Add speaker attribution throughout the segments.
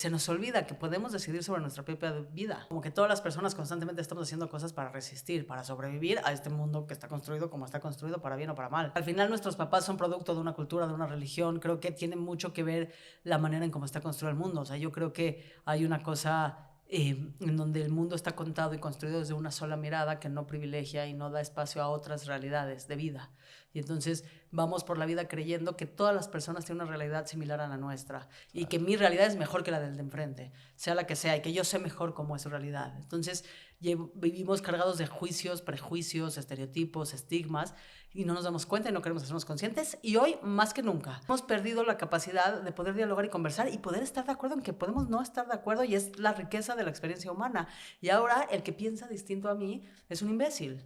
Speaker 1: Se nos olvida que podemos decidir sobre nuestra propia vida. Como que todas las personas constantemente estamos haciendo cosas para resistir, para sobrevivir a este mundo que está construido como está construido, para bien o para mal. Al final nuestros papás son producto de una cultura, de una religión. Creo que tiene mucho que ver la manera en cómo está construido el mundo. O sea, yo creo que hay una cosa en donde el mundo está contado y construido desde una sola mirada que no privilegia y no da espacio a otras realidades de vida. Y entonces vamos por la vida creyendo que todas las personas tienen una realidad similar a la nuestra y que mi realidad es mejor que la del de enfrente, sea la que sea, y que yo sé mejor cómo es su realidad. Entonces vivimos cargados de juicios, prejuicios, estereotipos, estigmas, y no nos damos cuenta y no queremos hacernos conscientes. Y hoy, más que nunca, hemos perdido la capacidad de poder dialogar y conversar y poder estar de acuerdo en que podemos no estar de acuerdo, y es la riqueza de la experiencia humana. Y ahora el que piensa distinto a mí es un imbécil.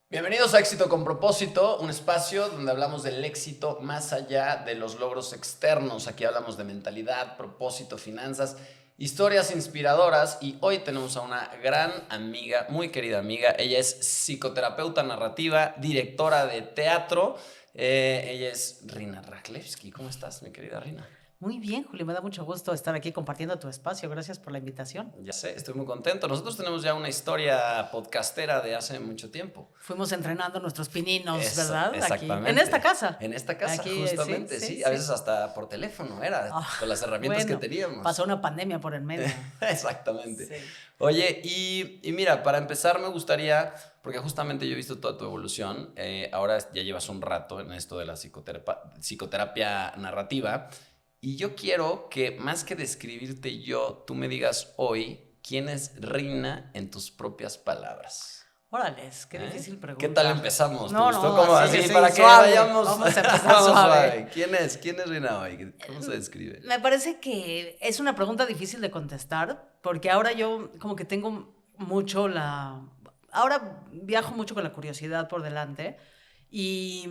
Speaker 2: Bienvenidos a Éxito con Propósito, un espacio donde hablamos del éxito más allá de los logros externos. Aquí hablamos de mentalidad, propósito, finanzas, historias inspiradoras, y hoy tenemos a una gran amiga, muy querida amiga. Ella es psicoterapeuta narrativa, directora de teatro. Ella es Rina Rachlewski. ¿Cómo estás, mi querida Rina?
Speaker 1: Muy bien, Julio, me da mucho gusto estar aquí compartiendo tu espacio. Gracias por la invitación.
Speaker 2: Ya sé, estoy muy contento. Nosotros tenemos ya una historia podcastera de hace mucho tiempo.
Speaker 1: Fuimos entrenando nuestros pininos, ¿verdad?
Speaker 2: Exactamente.
Speaker 1: Aquí, en esta casa.
Speaker 2: En esta casa,
Speaker 1: Aquí,
Speaker 2: justamente, sí. A veces hasta por teléfono era, con las herramientas
Speaker 1: bueno,
Speaker 2: que teníamos.
Speaker 1: Pasó una pandemia por el medio.
Speaker 2: Exactamente.
Speaker 1: Sí.
Speaker 2: Oye, y mira, para empezar me gustaría, porque justamente yo he visto toda tu evolución, ahora ya llevas un rato en esto de la psicoterapia narrativa, y yo quiero que más que describirte yo, tú me digas hoy quién es Rina en tus propias palabras.
Speaker 1: Órales, qué difícil pregunta.
Speaker 2: ¿Qué tal empezamos?
Speaker 1: No,
Speaker 2: ¿Te gustó?
Speaker 1: no,
Speaker 2: ¿Cómo
Speaker 1: sí,
Speaker 2: así?
Speaker 1: sí,
Speaker 2: Para que
Speaker 1: suave.
Speaker 2: vayamos.
Speaker 1: Vamos a empezar
Speaker 2: Vamos
Speaker 1: suave.
Speaker 2: ¿Quién es Rina hoy? ¿Cómo se describe?
Speaker 1: Me parece que es una pregunta difícil de contestar, porque ahora yo como que tengo mucho ahora viajo mucho con la curiosidad por delante, y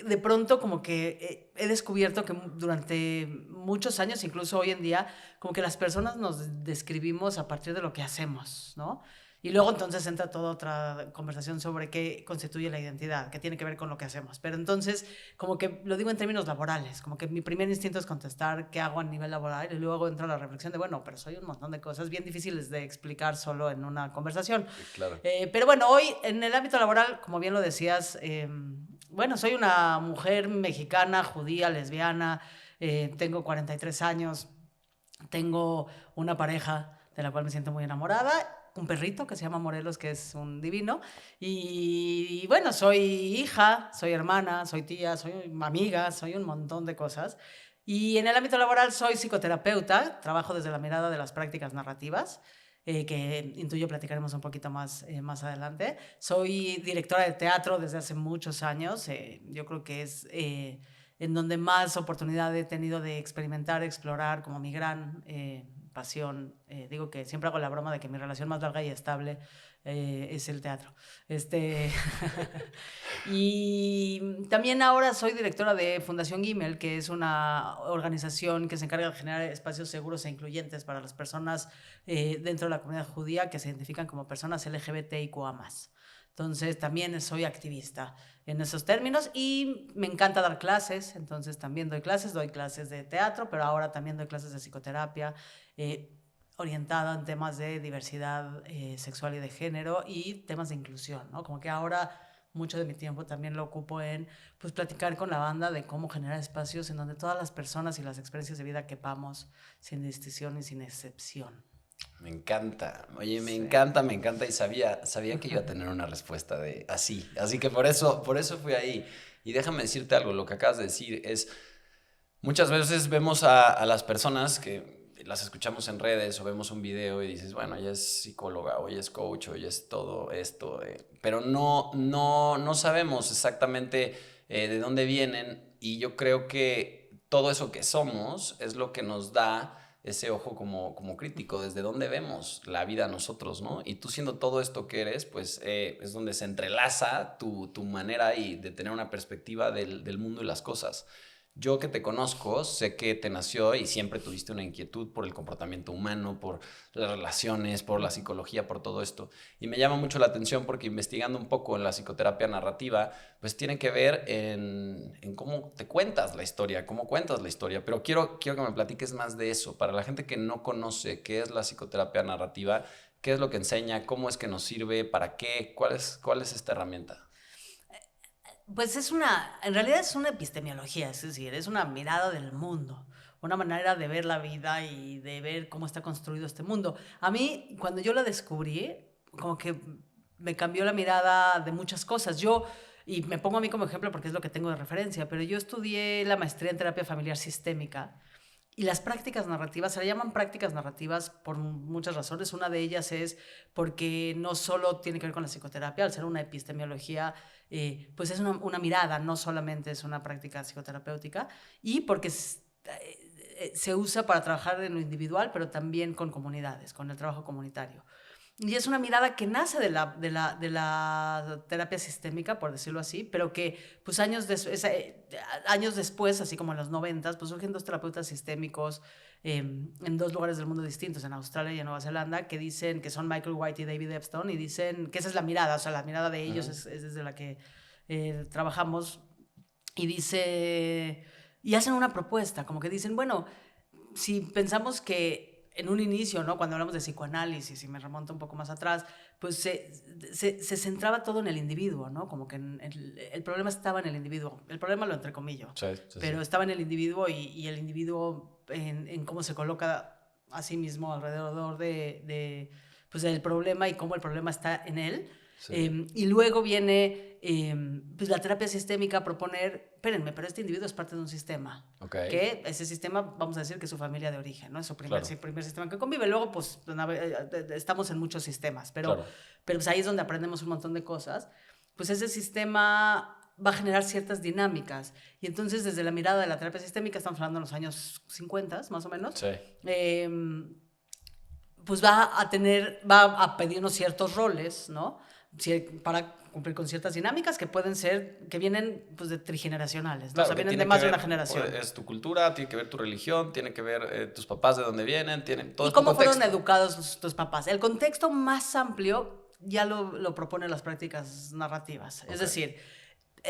Speaker 1: de pronto como que he descubierto que durante muchos años, incluso hoy en día, como que las personas nos describimos a partir de lo que hacemos, ¿no? Y luego entonces entra toda otra conversación sobre qué constituye la identidad, que tiene que ver con lo que hacemos. Pero entonces, como que lo digo en términos laborales, como que mi primer instinto es contestar qué hago a nivel laboral, y luego entra la reflexión de, bueno, pero soy un montón de cosas bien difíciles de explicar solo en una conversación.
Speaker 2: Claro.
Speaker 1: Pero bueno, hoy en el ámbito laboral, como bien lo decías, bueno, soy una mujer mexicana, judía, lesbiana, tengo 43 años, tengo una pareja de la cual me siento muy enamorada, un perrito que se llama Morelos, que es un divino, y bueno, soy hija, soy hermana, soy tía, soy amiga, soy un montón de cosas. Y en el ámbito laboral soy psicoterapeuta, trabajo desde la mirada de las prácticas narrativas, que intuyo platicaremos un poquito más adelante. Soy directora de teatro desde hace muchos años, yo creo que es en donde más oportunidad he tenido de experimentar, explorar, como mi gran pasión. Digo que siempre hago la broma de que mi relación más larga y estable es el teatro. Y también ahora soy directora de Fundación Gimel, que es una organización que se encarga de generar espacios seguros e incluyentes para las personas dentro de la comunidad judía que se identifican como personas LGBTIQA+. Entonces también soy activista en esos términos, y me encanta dar clases. Entonces también doy clases de teatro, pero ahora también doy clases de psicoterapia orientada en temas de diversidad sexual y de género, y temas de inclusión, ¿no? Como que ahora mucho de mi tiempo también lo ocupo en pues platicar con la banda de cómo generar espacios en donde todas las personas y las experiencias de vida quepamos sin distinción y sin excepción.
Speaker 2: Me encanta, oye, me
Speaker 1: Sí.
Speaker 2: encanta, y sabía que iba a tener una respuesta de así que por eso fui ahí. Y déjame decirte algo, lo que acabas de decir es, muchas veces vemos a las personas que las escuchamos en redes o vemos un video y dices, bueno, ella es psicóloga, o ella es coach, o ella es todo esto, pero no sabemos exactamente de dónde vienen, y yo creo que todo eso que somos es lo que nos da ese ojo como crítico, desde dónde vemos la vida nosotros, ¿no? Y tú siendo todo esto que eres, pues es donde se entrelaza tu manera y de tener una perspectiva del mundo y las cosas. yo que te conozco, sé que te nació y siempre tuviste una inquietud por el comportamiento humano, por las relaciones, por la psicología, por todo esto. Y me llama mucho la atención porque investigando un poco en la psicoterapia narrativa, pues tiene que ver en cómo te cuentas la historia, cómo cuentas la historia. Pero quiero que me platiques más de eso. Para la gente que no conoce qué es la psicoterapia narrativa, qué es lo que enseña, cómo es que nos sirve, para qué, cuál es esta herramienta.
Speaker 1: Pues en realidad es una epistemología, es decir, es una mirada del mundo, una manera de ver la vida y de ver cómo está construido este mundo. A mí, cuando yo la descubrí, como que me cambió la mirada de muchas cosas. Y me pongo a mí como ejemplo porque es lo que tengo de referencia, pero yo estudié la maestría en terapia familiar sistémica y las prácticas narrativas, se le llaman prácticas narrativas por muchas razones. Una de ellas es porque no solo tiene que ver con la psicoterapia, al ser una epistemología, pues es una mirada, no solamente es una práctica psicoterapéutica, y porque se usa para trabajar en lo individual, pero también con comunidades, con el trabajo comunitario. Y es una mirada que nace de la terapia sistémica, por decirlo así, pero que pues años después, así como en los 90, pues surgen dos terapeutas sistémicos en dos lugares del mundo distintos, en Australia y en Nueva Zelanda, que dicen que son Michael White y David Epstein, y dicen que esa es la mirada, o sea, la mirada de ellos es desde la que trabajamos, y hacen una propuesta, como que dicen, bueno, si pensamos que en un inicio, ¿no? Cuando hablamos de psicoanálisis, y me remonto un poco más atrás, pues se centraba todo en el individuo, ¿no? Como que el problema estaba en el individuo. El problema lo entrecomillo, pero estaba en el individuo y el individuo en cómo se coloca a sí mismo alrededor pues, del problema y cómo el problema está en él. Y luego viene pues la terapia sistémica a proponer, espérenme, pero este individuo es parte de un sistema. Que ese sistema, vamos a decir que es su familia de origen, ¿no? Es su primer sistema que convive. Luego, pues, estamos en muchos sistemas, pero pues ahí es donde aprendemos un montón de cosas. Pues ese sistema va a generar ciertas dinámicas. Y entonces, desde la mirada de la terapia sistémica, estamos hablando de los años 50, más o menos, pues va a pedirnos ciertos roles, ¿no? Para cumplir con ciertas dinámicas que pueden ser, que vienen pues de trigeneracionales, ¿no?
Speaker 2: Claro,
Speaker 1: o sea, vienen de más de una generación.
Speaker 2: Es tu cultura, tiene que ver tu religión, tiene que ver tus papás de dónde vienen, tienen todo.
Speaker 1: ¿Y cómo fueron educados tus papás? El contexto más amplio ya lo proponen las prácticas narrativas. Es decir,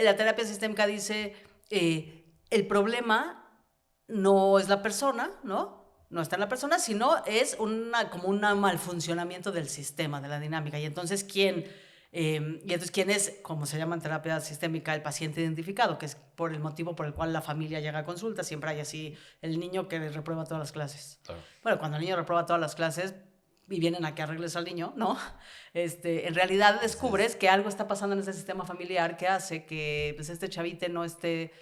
Speaker 1: la terapia sistémica dice, el problema no es la persona, ¿no? No está en la persona, sino es como un mal funcionamiento del sistema, de la dinámica. Y entonces, ¿quién es, como se llama en terapia sistémica, el paciente identificado? Que es por el motivo por el cual la familia llega a consulta. Siempre hay así el niño que reprueba todas las clases. Claro. Bueno, cuando el niño reprueba todas las clases y vienen a que arregles al niño, ¿no? En realidad descubres que algo está pasando en ese sistema familiar que hace que pues, este chavite no esté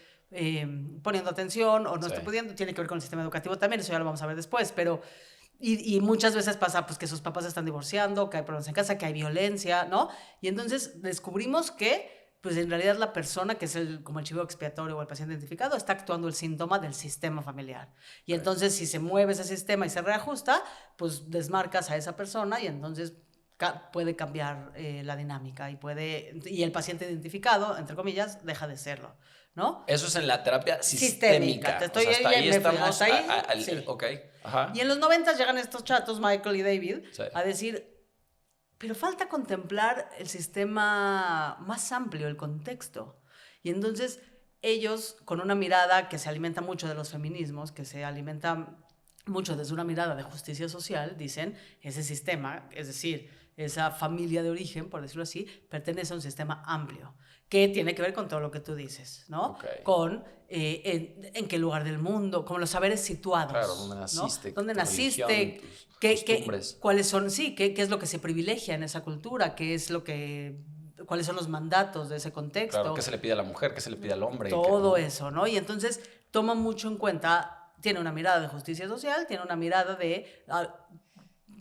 Speaker 1: poniendo atención o no esté pudiendo. Tiene que ver con el sistema educativo también, eso ya lo vamos a ver después, pero y muchas veces pasa pues que sus papás se están divorciando, que hay problemas en casa, que hay violencia, ¿no? Y entonces descubrimos que pues en realidad la persona que es como el chivo expiatorio o el paciente identificado está actuando el síntoma del sistema familiar. Y entonces si se mueve ese sistema y se reajusta, pues desmarcas a esa persona y entonces puede cambiar la dinámica y el paciente identificado, entre comillas, deja de serlo, ¿no?
Speaker 2: Eso es en la terapia sistémica.
Speaker 1: Te estoy,
Speaker 2: o sea, hasta ahí estamos.
Speaker 1: Sí.
Speaker 2: Ok. Ajá.
Speaker 1: Y en los 90 llegan estos chatos, Michael y David, a decir, pero falta contemplar el sistema más amplio, el contexto. Y entonces ellos, con una mirada que se alimenta mucho de los feminismos, que se alimenta mucho desde una mirada de justicia social, dicen, ese sistema, es decir, esa familia de origen, por decirlo así, pertenece a un sistema amplio, que tiene que ver con todo lo que tú dices, ¿no? Con en qué lugar del mundo, con los saberes situados.
Speaker 2: Claro, dónde naciste.
Speaker 1: ¿No? ¿Dónde naciste? ¿Cuáles son? Sí, ¿qué es lo que se privilegia en esa cultura? ¿Cuáles son los mandatos de ese contexto?
Speaker 2: Claro, ¿qué se le pide a la mujer? ¿Qué se le pide al hombre?
Speaker 1: Todo eso, ¿no? Y entonces toma mucho en cuenta, tiene una mirada de justicia social, tiene una mirada de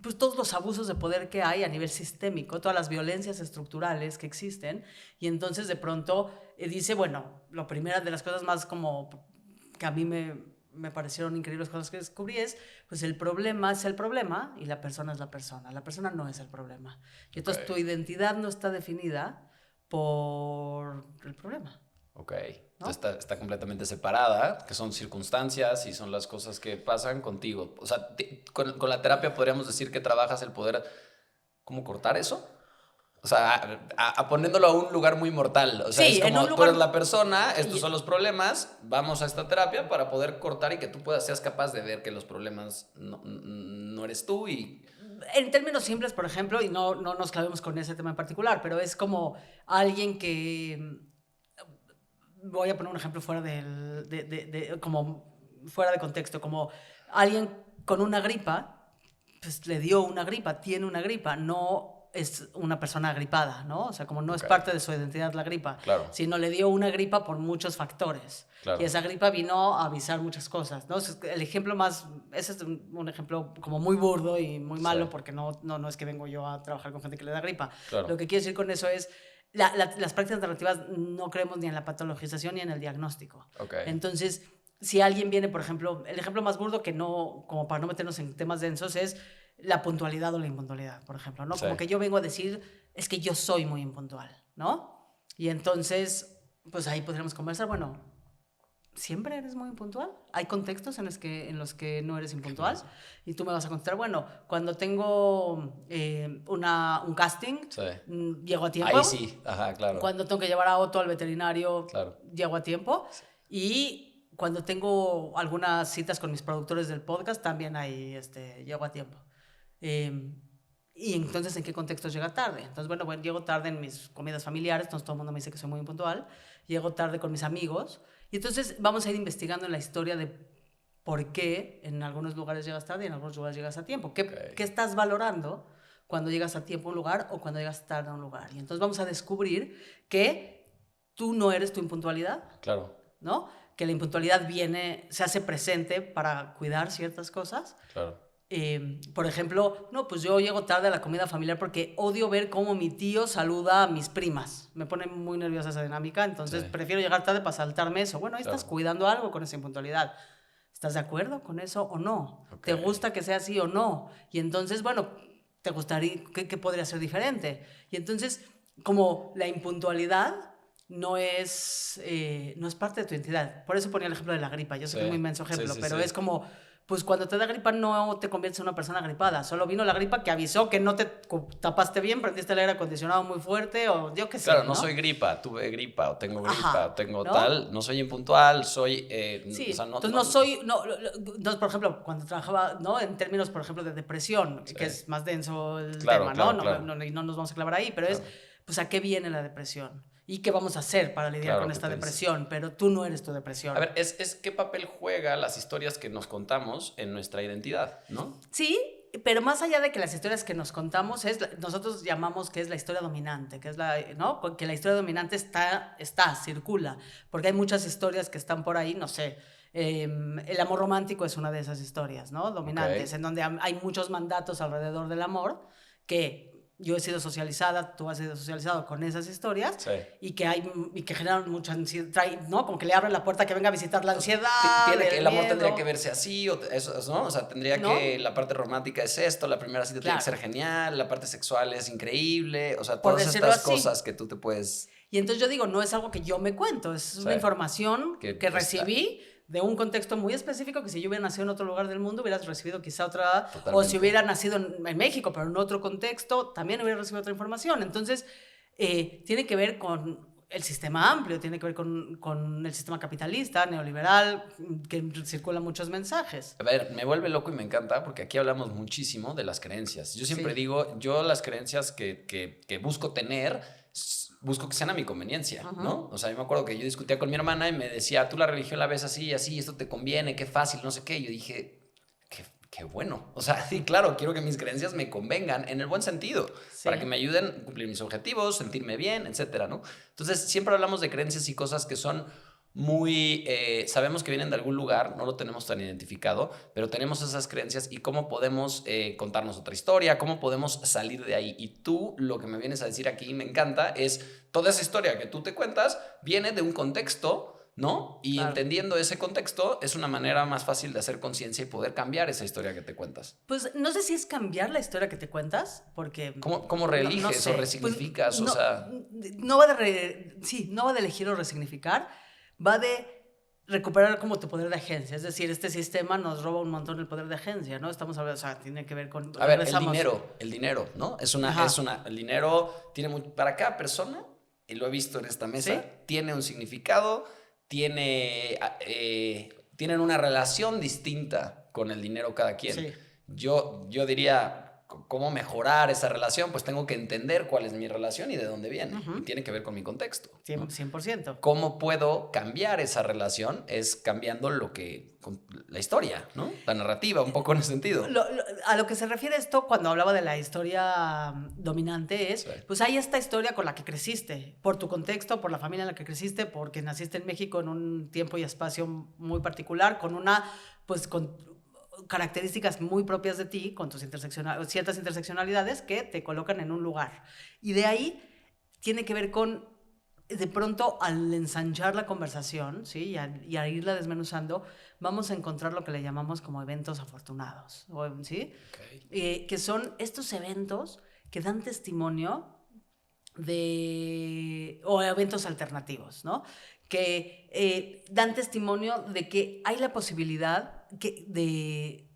Speaker 1: pues todos los abusos de poder que hay a nivel sistémico, todas las violencias estructurales que existen, y entonces de pronto dice, bueno, la primera de las cosas más como que a mí me parecieron increíbles cosas que descubrí es, pues el problema es el problema y la persona es la persona no es el problema. Y entonces tu identidad no está definida por el problema.
Speaker 2: Ok.
Speaker 1: ¿no?
Speaker 2: Entonces está completamente separada, que son circunstancias y son las cosas que pasan contigo. O sea, con la terapia podríamos decir que trabajas el poder, ¿cómo cortar eso? O sea, poniéndolo a un lugar muy mortal. O sea, es
Speaker 1: Sí, en un
Speaker 2: como tú eres
Speaker 1: lugar...
Speaker 2: la persona, estos
Speaker 1: y-
Speaker 2: son los problemas, vamos a esta terapia para poder cortar y que tú seas capaz de ver que los problemas no eres tú y...
Speaker 1: En términos simples, por ejemplo, y no nos clavemos con ese tema en particular, pero es como alguien que... Voy a poner un ejemplo fuera como fuera de contexto, como alguien con una gripa, pues le dio una gripa, tiene una gripa, no es una persona agripada, ¿no? O sea, como no es
Speaker 2: Ok,
Speaker 1: parte de su identidad la gripa,
Speaker 2: claro,
Speaker 1: sino le dio una gripa por muchos factores. Y
Speaker 2: claro.
Speaker 1: esa gripa vino a avisar muchas cosas, ¿no? El ejemplo más, ese es un ejemplo como muy burdo y muy
Speaker 2: Sí,
Speaker 1: malo, porque no es que vengo yo a trabajar con gente que le da gripa. Lo
Speaker 2: claro.
Speaker 1: que quiero decir con eso es, las prácticas narrativas no creemos ni en la patologización ni en el diagnóstico.
Speaker 2: Ok,
Speaker 1: Entonces, si alguien viene, por ejemplo, el ejemplo más burdo que no, como para no meternos en temas densos, es la puntualidad o la impuntualidad, por ejemplo, ¿no?
Speaker 2: sí.
Speaker 1: Como que yo vengo a decir, es que yo soy muy impuntual, ¿no? Y entonces, pues ahí podríamos conversar, bueno, ¿siempre eres muy impuntual? ¿Hay contextos en los que no eres impuntual? Y tú me vas a contestar, bueno, cuando tengo un casting,
Speaker 2: Sí.
Speaker 1: llego a tiempo.
Speaker 2: Ahí sí, ajá, claro.
Speaker 1: Cuando tengo que llevar a Otto al veterinario,
Speaker 2: Claro.
Speaker 1: llego a tiempo. Y cuando tengo algunas citas con mis productores del podcast, también ahí llego a tiempo. Y entonces, ¿en qué contextos llega tarde? Entonces, bueno, llego tarde en mis comidas familiares, entonces todo el mundo me dice que soy muy impuntual. Llego tarde con mis amigos. Y entonces vamos a ir investigando en la historia de por qué en algunos lugares llegas tarde y en algunos lugares llegas a tiempo. ¿Qué estás valorando cuando llegas a tiempo a un lugar o cuando llegas tarde a un lugar? Y entonces vamos a descubrir que tú no eres tu impuntualidad,
Speaker 2: Claro,
Speaker 1: ¿no? Que la impuntualidad se hace presente para cuidar ciertas cosas.
Speaker 2: claro.
Speaker 1: Por ejemplo, no, pues yo llego tarde a la comida familiar porque odio ver cómo mi tío saluda a mis primas. Me pone muy nerviosa esa dinámica, entonces
Speaker 2: Sí.
Speaker 1: prefiero llegar tarde para saltarme eso. Bueno, ahí
Speaker 2: Claro.
Speaker 1: estás cuidando algo con esa impuntualidad. ¿Estás de acuerdo con eso o no?
Speaker 2: Ok.
Speaker 1: ¿Te gusta que sea así o no? Y entonces, bueno, ¿te gustaría qué podría ser diferente? Y entonces, como la impuntualidad no es parte de tu identidad. Por eso ponía el ejemplo de la gripa. Yo sé
Speaker 2: Sí.
Speaker 1: que es muy inmenso ejemplo,
Speaker 2: Sí,
Speaker 1: pero
Speaker 2: sí.
Speaker 1: es como, pues cuando te da gripa no te conviertes en una persona gripada. Solo vino la gripa que avisó que no te tapaste bien, prendiste el aire acondicionado muy fuerte o yo qué sé,
Speaker 2: Claro,
Speaker 1: ¿no?
Speaker 2: no soy gripa, tuve gripa o tengo gripa
Speaker 1: Ajá,
Speaker 2: o tengo
Speaker 1: ¿no?
Speaker 2: tal, no soy impuntual, soy...
Speaker 1: Sí,
Speaker 2: o sea,
Speaker 1: entonces no soy, entonces por ejemplo, cuando trabajaba, ¿no? En términos, por ejemplo, de depresión,
Speaker 2: Sí.
Speaker 1: que es más denso el
Speaker 2: Claro,
Speaker 1: tema,
Speaker 2: claro,
Speaker 1: ¿no?
Speaker 2: claro.
Speaker 1: Y no nos vamos a clavar ahí, pero
Speaker 2: Claro.
Speaker 1: pues, ¿a qué viene la depresión? ¿Y qué vamos a hacer para lidiar
Speaker 2: Claro,
Speaker 1: con
Speaker 2: ¿qué
Speaker 1: esta
Speaker 2: te dice?
Speaker 1: depresión? Pero tú no eres tu depresión.
Speaker 2: A ver, es qué papel juega las historias que nos contamos en nuestra identidad, ¿no?
Speaker 1: Sí, pero más allá de que las historias que nos contamos, nosotros llamamos que es la historia dominante, que es ¿no? Que la historia dominante circula, porque hay muchas historias que están por ahí, no sé. El amor romántico es una de esas historias, ¿no? Dominantes, en donde hay muchos mandatos alrededor del amor que yo he sido socializada, tú has sido socializado con esas historias,
Speaker 2: Sí.
Speaker 1: y que generan mucha ansiedad, ¿no? Como que le abren la puerta a que venga a visitar la ansiedad,
Speaker 2: El amor
Speaker 1: miedo.
Speaker 2: tendría que verse así, ¿no? O sea, tendría
Speaker 1: ¿No?
Speaker 2: que... La parte romántica es esto, la primera cita tiene que
Speaker 1: Claro.
Speaker 2: ser genial, la parte sexual es increíble, o sea,
Speaker 1: Por
Speaker 2: todas
Speaker 1: decirlo
Speaker 2: estas
Speaker 1: así.
Speaker 2: cosas que tú te puedes...
Speaker 1: Y entonces yo digo, no es algo que yo me cuento, es una
Speaker 2: Sí.
Speaker 1: información
Speaker 2: Que,
Speaker 1: que
Speaker 2: pues,
Speaker 1: recibí de un contexto muy específico, que si yo hubiera nacido en otro lugar del mundo hubieras recibido quizá otra,
Speaker 2: Totalmente.
Speaker 1: o si hubiera nacido en México, pero en otro contexto, también hubiera recibido otra información. Entonces, tiene que ver con el sistema amplio, tiene que ver con el sistema capitalista, neoliberal, que circulan muchos mensajes.
Speaker 2: A ver, me vuelve loco y me encanta porque aquí hablamos muchísimo de las creencias. Yo siempre digo, yo las creencias que busco tener, busco que sean a mi conveniencia, ¿no? O sea, yo me acuerdo que yo discutía con mi hermana y me decía, tú la religión la ves así, así, esto te conviene, qué fácil, no sé qué. Y yo dije, qué bueno. O sea, sí, claro, quiero que mis creencias me convengan en el buen sentido, para que me ayuden a cumplir mis objetivos, sentirme bien, etcétera, ¿no? Entonces, siempre hablamos de creencias y cosas que son muy... sabemos que vienen de algún lugar, no lo tenemos tan identificado, pero tenemos esas creencias y cómo podemos contarnos otra historia, cómo podemos salir de ahí. Y tú lo que me vienes a decir aquí, me encanta, es toda esa historia que tú te cuentas viene de un contexto ¿no? Y
Speaker 1: Claro.
Speaker 2: entendiendo ese contexto es una manera más fácil de hacer conciencia y poder cambiar esa historia que te cuentas.
Speaker 1: Pues no sé si es cambiar la historia que te cuentas, porque...
Speaker 2: ¿Cómo reeliges
Speaker 1: sé.
Speaker 2: o resignificas?
Speaker 1: Pues,
Speaker 2: o sea,
Speaker 1: no va no va de elegir o resignificar, va de recuperar como tu poder de agencia. Es decir, este sistema nos roba un montón el poder de agencia, ¿no? Estamos hablando, o sea, tiene que ver con...
Speaker 2: a ver,
Speaker 1: regresamos.
Speaker 2: el dinero, ¿no? El dinero tiene para cada persona, y lo he visto en esta mesa,
Speaker 1: ¿Sí?
Speaker 2: tiene un significado, tienen una relación distinta con el dinero cada quien.
Speaker 1: Sí.
Speaker 2: Yo diría, ¿cómo mejorar esa relación? Pues tengo que entender cuál es mi relación y de dónde viene. Y tiene que ver con mi contexto, ¿no?
Speaker 1: 100%.
Speaker 2: ¿Cómo puedo cambiar esa relación? Es cambiando la historia, ¿no? La narrativa, un poco en ese sentido.
Speaker 1: A lo que se refiere esto cuando hablaba de la historia dominante es,
Speaker 2: Sí.
Speaker 1: pues hay esta historia con la que creciste, por tu contexto, por la familia en la que creciste, porque naciste en México en un tiempo y espacio muy particular, con características muy propias de ti, con ciertas interseccionalidades que te colocan en un lugar. Y de ahí tiene que ver con, de pronto, al ensanchar la conversación, ¿sí? y a irla desmenuzando, vamos a encontrar lo que le llamamos como eventos afortunados, ¿sí?
Speaker 2: Okay.
Speaker 1: Que son estos eventos que dan testimonio o eventos alternativos, ¿no? Que dan testimonio de que hay la posibilidad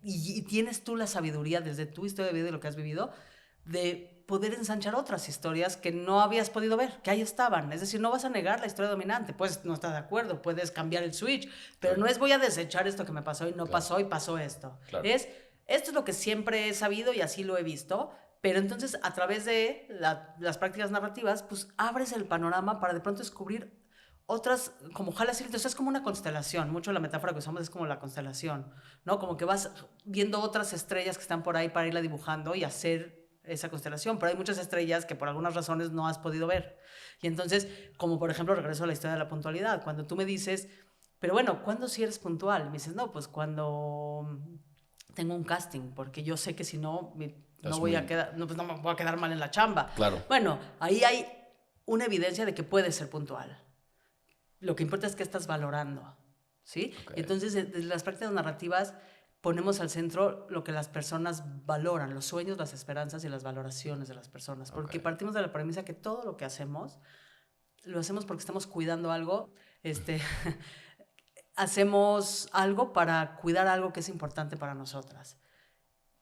Speaker 1: y tienes tú la sabiduría desde tu historia de vida y lo que has vivido, de poder ensanchar otras historias que no habías podido ver, que ahí estaban. Es decir, no vas a negar la historia dominante, puedes no estar de acuerdo, puedes cambiar el switch, pero
Speaker 2: Claro.
Speaker 1: no es voy a desechar esto que me pasó y no
Speaker 2: Claro.
Speaker 1: pasó y pasó esto.
Speaker 2: Claro.
Speaker 1: Esto es lo que siempre he sabido y así lo he visto, pero entonces a través de las prácticas narrativas, pues abres el panorama para de pronto descubrir otras, como jalas hilitos, es como una constelación, mucho la metáfora que usamos es como la constelación, ¿no? Como que vas viendo otras estrellas que están por ahí para irla dibujando y hacer esa constelación, pero hay muchas estrellas que por algunas razones no has podido ver. Y entonces, como por ejemplo, regreso a la historia de la puntualidad, cuando tú me dices, pero bueno, ¿cuándo sí eres puntual? Me dices, no, pues cuando tengo un casting, porque yo sé que si no, no voy a quedar, no, pues no me voy a quedar mal en la chamba.
Speaker 2: Claro.
Speaker 1: Bueno, ahí hay una evidencia de que puedes ser puntual. Lo que importa es que estás valorando, ¿sí?
Speaker 2: Okay.
Speaker 1: Entonces, desde las prácticas narrativas ponemos al centro lo que las personas valoran, los sueños, las esperanzas y las valoraciones de las personas, porque partimos de la premisa que todo lo que hacemos, lo hacemos porque estamos cuidando algo, hacemos algo para cuidar algo que es importante para nosotras.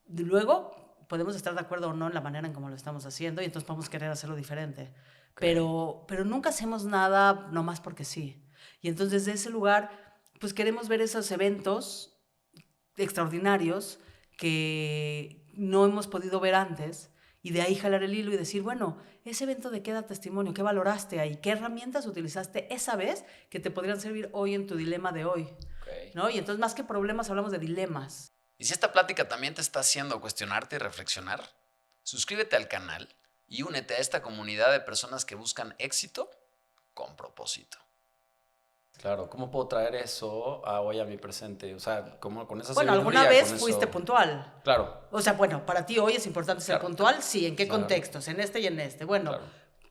Speaker 1: Luego, podemos estar de acuerdo o no en la manera en cómo lo estamos haciendo y entonces podemos querer hacerlo diferente. Okay. Pero nunca hacemos nada nomás porque sí. Y entonces de ese lugar, pues queremos ver esos eventos extraordinarios que no hemos podido ver antes y de ahí jalar el hilo y decir, bueno, ese evento de qué da testimonio, qué valoraste ahí, qué herramientas utilizaste esa vez que te podrían servir hoy en tu dilema de hoy. Okay. ¿No? Y entonces más que problemas hablamos de dilemas.
Speaker 2: Y si esta plática también te está haciendo cuestionarte y reflexionar, suscríbete al canal y únete a esta comunidad de personas que buscan éxito con propósito. Claro, ¿cómo puedo traer eso hoy a mi presente? O sea, ¿cómo con esa
Speaker 1: sabiduría? Bueno, alguna vez fuiste puntual.
Speaker 2: Claro.
Speaker 1: O sea, bueno, para ti hoy es importante ser puntual, sí. ¿En qué contextos? En este y en este. Bueno,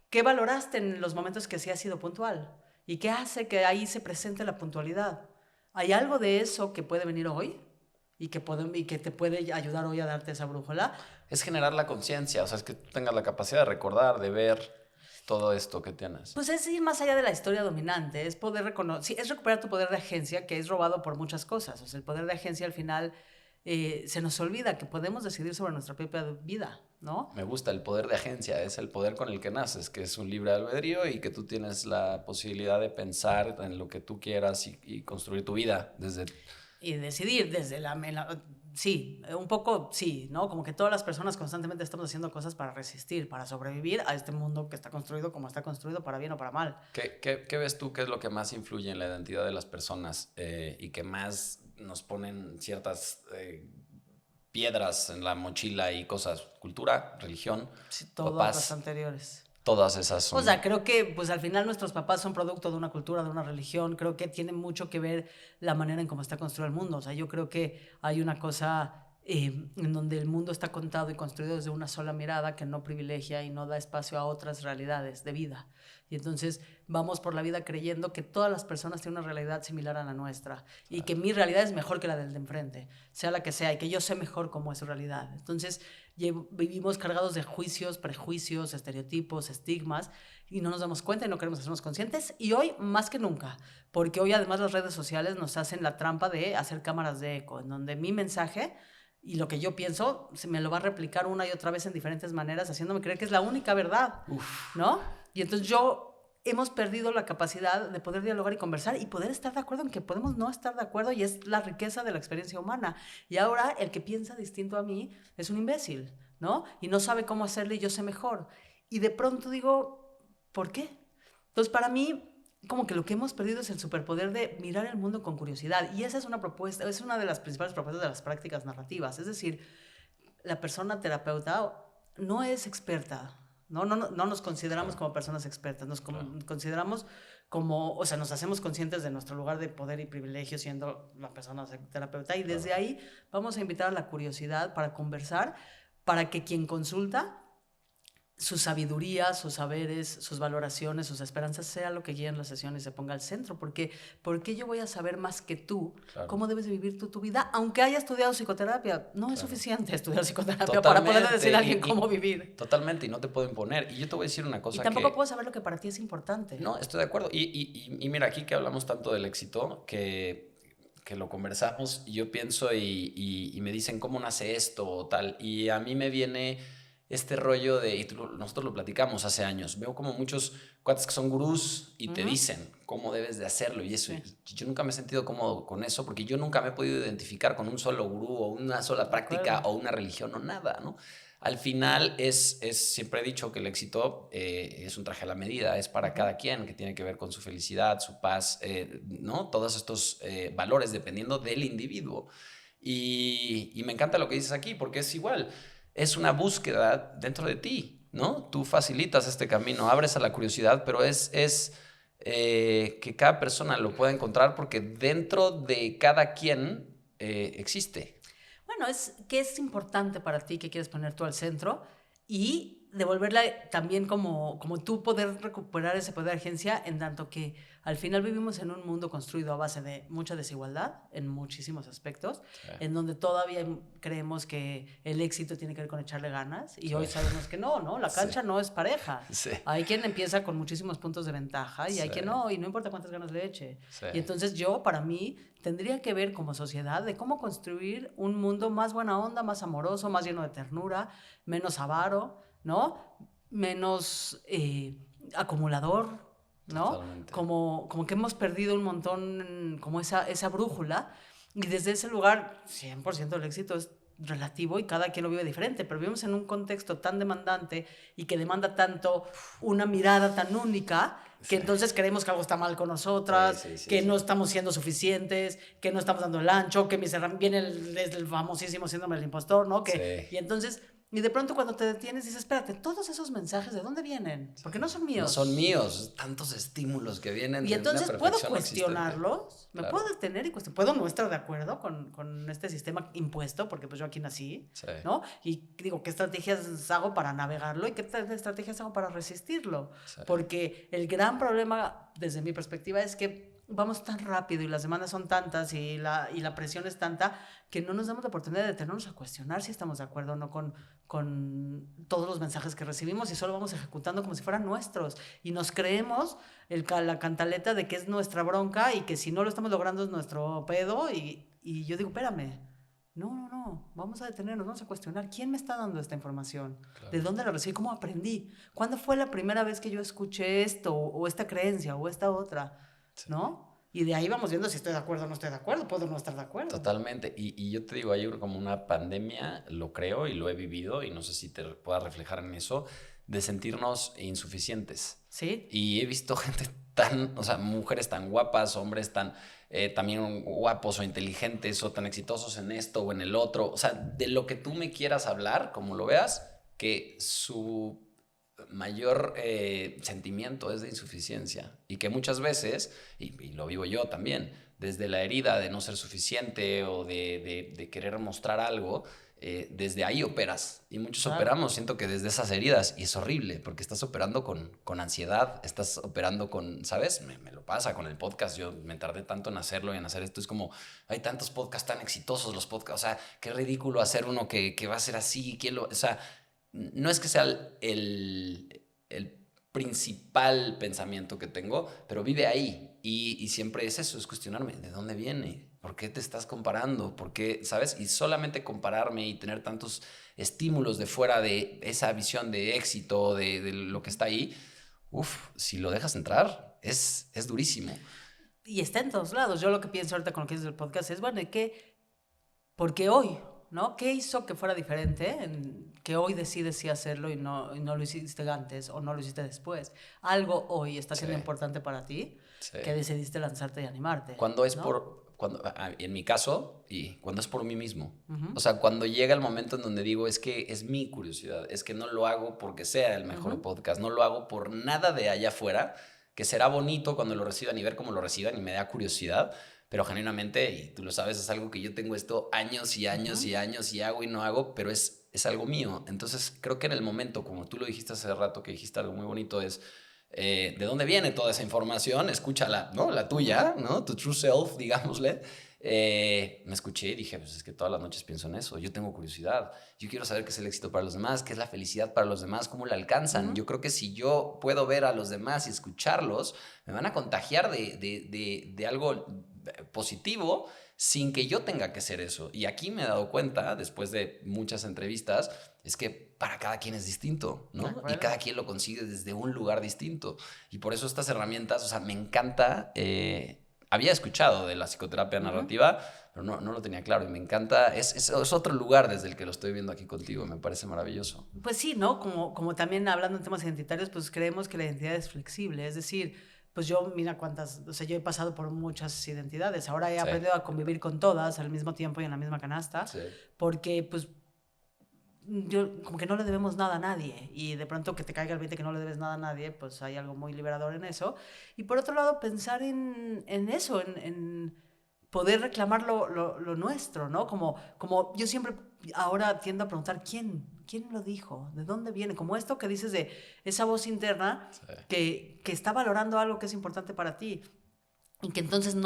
Speaker 1: ¿qué valoraste en los momentos que sí has sido puntual? ¿Y qué hace que ahí se presente la puntualidad? ¿Hay algo de eso que puede venir hoy? Y que te puede ayudar hoy a darte esa brújula.
Speaker 2: Es generar la conciencia, o sea, es que tú tengas la capacidad de recordar, de ver todo esto que tienes.
Speaker 1: Pues es ir más allá de la historia dominante, es poder reconocer, es recuperar tu poder de agencia, que es robado por muchas cosas. O sea, el poder de agencia al final se nos olvida que podemos decidir sobre nuestra propia vida, ¿no?
Speaker 2: Me gusta el poder de agencia, es el poder con el que naces, que es un libre albedrío y que tú tienes la posibilidad de pensar en lo que tú quieras y construir tu vida desde...
Speaker 1: Y decidir desde sí, un poco sí, ¿no? Como que todas las personas constantemente estamos haciendo cosas para resistir, para sobrevivir a este mundo que está construido como está construido, para bien o para mal.
Speaker 2: ¿Qué ves tú que es lo que más influye en la identidad de las personas y que más nos ponen ciertas piedras en la mochila y cosas? ¿Cultura, religión,
Speaker 1: sí, todas
Speaker 2: papás,
Speaker 1: las anteriores?
Speaker 2: Todas esas son...
Speaker 1: O sea, creo que pues al final nuestros papás son producto de una cultura, de una religión. Creo que tiene mucho que ver la manera en cómo está construido el mundo. O sea, yo creo que hay una cosa en donde el mundo está contado y construido desde una sola mirada que no privilegia y no da espacio a otras realidades de vida. Y entonces vamos por la vida creyendo que todas las personas tienen una realidad similar a la nuestra y que mi realidad es mejor que la del de enfrente, sea la que sea, y que yo sé mejor cómo es su realidad. Entonces vivimos cargados de juicios, prejuicios, estereotipos, estigmas, y no nos damos cuenta y no queremos hacernos conscientes. Y hoy más que nunca, porque hoy además las redes sociales nos hacen la trampa de hacer cámaras de eco, en donde mi mensaje y lo que yo pienso se me lo va a replicar una y otra vez en diferentes maneras, haciéndome creer que es la única verdad, ¿no? Y entonces hemos perdido la capacidad de poder dialogar y conversar y poder estar de acuerdo en que podemos no estar de acuerdo, y es la riqueza de la experiencia humana. Y ahora el que piensa distinto a mí es un imbécil, ¿no? Y no sabe cómo hacerle y yo sé mejor. Y de pronto digo, ¿por qué? Entonces, para mí, como que lo que hemos perdido es el superpoder de mirar el mundo con curiosidad. Y esa es una propuesta, es una de las principales propuestas de las prácticas narrativas. Es decir, la persona terapeuta no es experta. No nos consideramos como personas expertas, consideramos como, o sea, nos hacemos conscientes de nuestro lugar de poder y privilegio siendo la persona terapeuta, y desde ahí vamos a invitar a la curiosidad para conversar, para que quien consulta, su sabiduría, sus saberes, sus valoraciones, sus esperanzas sea lo que guíe en la sesión y se ponga al centro. Porque yo voy a saber más que tú cómo debes de vivir tú tu vida, aunque haya estudiado psicoterapia. No es suficiente estudiar psicoterapia para poderle decir a alguien cómo vivir.
Speaker 2: Totalmente, y no te puedo imponer. Y yo te voy a decir una cosa.
Speaker 1: Y tampoco puedo saber lo que para ti es importante.
Speaker 2: No, estoy de acuerdo. Y mira, aquí que hablamos tanto del éxito, que lo conversamos, y yo pienso y me dicen cómo nace esto o tal. Y a mí me viene este rollo de, nosotros lo platicamos hace años, veo como muchos cuates que son gurús y te dicen cómo debes de hacerlo y eso. Sí. Yo nunca me he sentido cómodo con eso, porque yo nunca me he podido identificar con un solo gurú o una sola práctica o una religión o nada, ¿no? Al final siempre he dicho que el éxito es un traje a la medida, es para cada quien, que tiene que ver con su felicidad, su paz, ¿no? Todos estos valores dependiendo del individuo. Y me encanta lo que dices aquí, porque es igual. Es una búsqueda dentro de ti, ¿no? Tú facilitas este camino, abres a la curiosidad, pero es que cada persona lo pueda encontrar, porque dentro de cada quien existe.
Speaker 1: Bueno, ¿qué es importante para ti, que quieres poner tú al centro? Y devolverla también como tú poder recuperar ese poder de agencia, en tanto que al final vivimos en un mundo construido a base de mucha desigualdad en muchísimos aspectos, en donde todavía creemos que el éxito tiene que ver con echarle ganas, y hoy sabemos que no, la cancha no es pareja. Hay quien empieza con muchísimos puntos de ventaja y hay quien no, y no importa cuántas ganas le eche. Y entonces para mí, tendría que ver como sociedad de cómo construir un mundo más buena onda, más amoroso, más lleno de ternura, menos avaro, ¿no? Menos acumulador, ¿no? Como que hemos perdido un montón como esa brújula, y desde ese lugar 100% del éxito es relativo y cada quien lo vive diferente, pero vivimos en un contexto tan demandante y que demanda tanto una mirada tan única, que entonces creemos que algo está mal con nosotras, que no estamos siendo suficientes, que no estamos dando el ancho, que viene el famosísimo síndrome del impostor, ¿no? Y entonces... Y de pronto cuando te detienes dices, espérate, todos esos mensajes, ¿de dónde vienen? Porque no son míos.
Speaker 2: No son míos, tantos estímulos que vienen de una perfección.
Speaker 1: Y entonces puedo cuestionarlos, me puedo detener y puedo no estar de acuerdo con este sistema impuesto, porque pues yo aquí nací, ¿no? Y digo, ¿qué estrategias hago para navegarlo y qué estrategias hago para resistirlo? Porque el gran problema, desde mi perspectiva, es que vamos tan rápido y las demandas son tantas y la presión es tanta, que no nos damos la oportunidad de detenernos a cuestionar si estamos de acuerdo o no con todos los mensajes que recibimos, y solo vamos ejecutando como si fueran nuestros, y nos creemos la cantaleta de que es nuestra bronca y que si no lo estamos logrando es nuestro pedo, y yo digo, espérame, no, vamos a detenernos, vamos a cuestionar quién me está dando esta información, ¿de dónde la recibí? ¿Cómo aprendí? ¿Cuándo fue la primera vez que yo escuché esto o esta creencia o esta otra? ¿No? Y de ahí vamos viendo si estoy de acuerdo o no estoy de acuerdo, puedo no estar de acuerdo.
Speaker 2: Totalmente, y yo te digo, hay como una pandemia, lo creo y lo he vivido, y no sé si te puedas reflejar en eso, de sentirnos insuficientes.
Speaker 1: Sí.
Speaker 2: Y he visto gente o sea, mujeres tan guapas, hombres tan también guapos o inteligentes o tan exitosos en esto o en el otro, o sea, de lo que tú me quieras hablar, como lo veas, que su mayor sentimiento es de insuficiencia, y que muchas veces, y lo vivo yo también, desde la herida de no ser suficiente o de querer mostrar algo, desde ahí operas. Y muchos operamos, siento que desde esas heridas, y es horrible, porque estás operando con ansiedad, estás operando con, ¿sabes? Me lo pasa con el podcast, yo me tardé tanto en hacerlo y en hacer esto, es como, hay tantos podcasts tan exitosos, los podcasts, o sea, qué ridículo hacer uno que va a ser así, o sea, no es que sea el principal pensamiento que tengo, pero vive ahí, y siempre es eso, es cuestionarme, ¿de dónde viene? ¿Por qué te estás comparando? ¿Por qué, sabes? Y solamente compararme y tener tantos estímulos de fuera de esa visión de éxito, de lo que está ahí, si lo dejas entrar, es durísimo.
Speaker 1: Y está en todos lados. Yo lo que pienso ahorita con lo que es el podcast es, bueno, ¿por qué hoy? ¿No? ¿Qué hizo que fuera diferente? Que hoy decides sí hacerlo y no lo hiciste antes o no lo hiciste después. Algo hoy está siendo importante para ti, que decidiste lanzarte y animarte.
Speaker 2: Cuando es, ¿no? En mi caso, y cuando es por mí mismo. O sea, cuando llega el momento en donde digo, es que es mi curiosidad, es que no lo hago porque sea el mejor podcast, no lo hago por nada de allá afuera, que será bonito cuando lo reciban y ver cómo lo reciban y me da curiosidad, pero genuinamente, y tú lo sabes, es algo que yo tengo esto años y años y años y hago y no hago, pero es algo mío. Entonces, creo que en el momento, como tú lo dijiste hace rato, que dijiste algo muy bonito, es... ¿de dónde viene toda esa información? Escúchala, ¿no? La tuya, ¿no? Tu true self, digámosle. Me escuché y dije, pues es que todas las noches pienso en eso. Yo tengo curiosidad. Yo quiero saber qué es el éxito para los demás, qué es la felicidad para los demás, cómo la alcanzan. Yo creo que si yo puedo ver a los demás y escucharlos, me van a contagiar de algo positivo sin que yo tenga que ser eso. Y aquí me he dado cuenta, después de muchas entrevistas, es que para cada quien es distinto, ¿no? Y cada quien lo consigue desde un lugar distinto. Y por eso estas herramientas, o sea, me encanta. Había escuchado de la psicoterapia narrativa, pero no lo tenía claro. Y me encanta. Es otro lugar desde el que lo estoy viendo aquí contigo. Me parece maravilloso.
Speaker 1: Pues sí, ¿no? Como también hablando en temas identitarios, pues creemos que la identidad es flexible. Es decir, pues yo, mira o sea, yo he pasado por muchas identidades. Ahora he aprendido a convivir con todas al mismo tiempo y en la misma canasta. Porque, pues, yo como que no le debemos nada a nadie, y de pronto que te caiga el 20 que no le debes nada a nadie, pues hay algo muy liberador en eso. Y por otro lado, pensar en eso, en poder reclamar lo nuestro, ¿no? Como yo siempre ahora tiendo a preguntar, ¿quién lo dijo? ¿De dónde viene? Como esto que dices de esa voz interna que está valorando algo que es importante para ti, y que entonces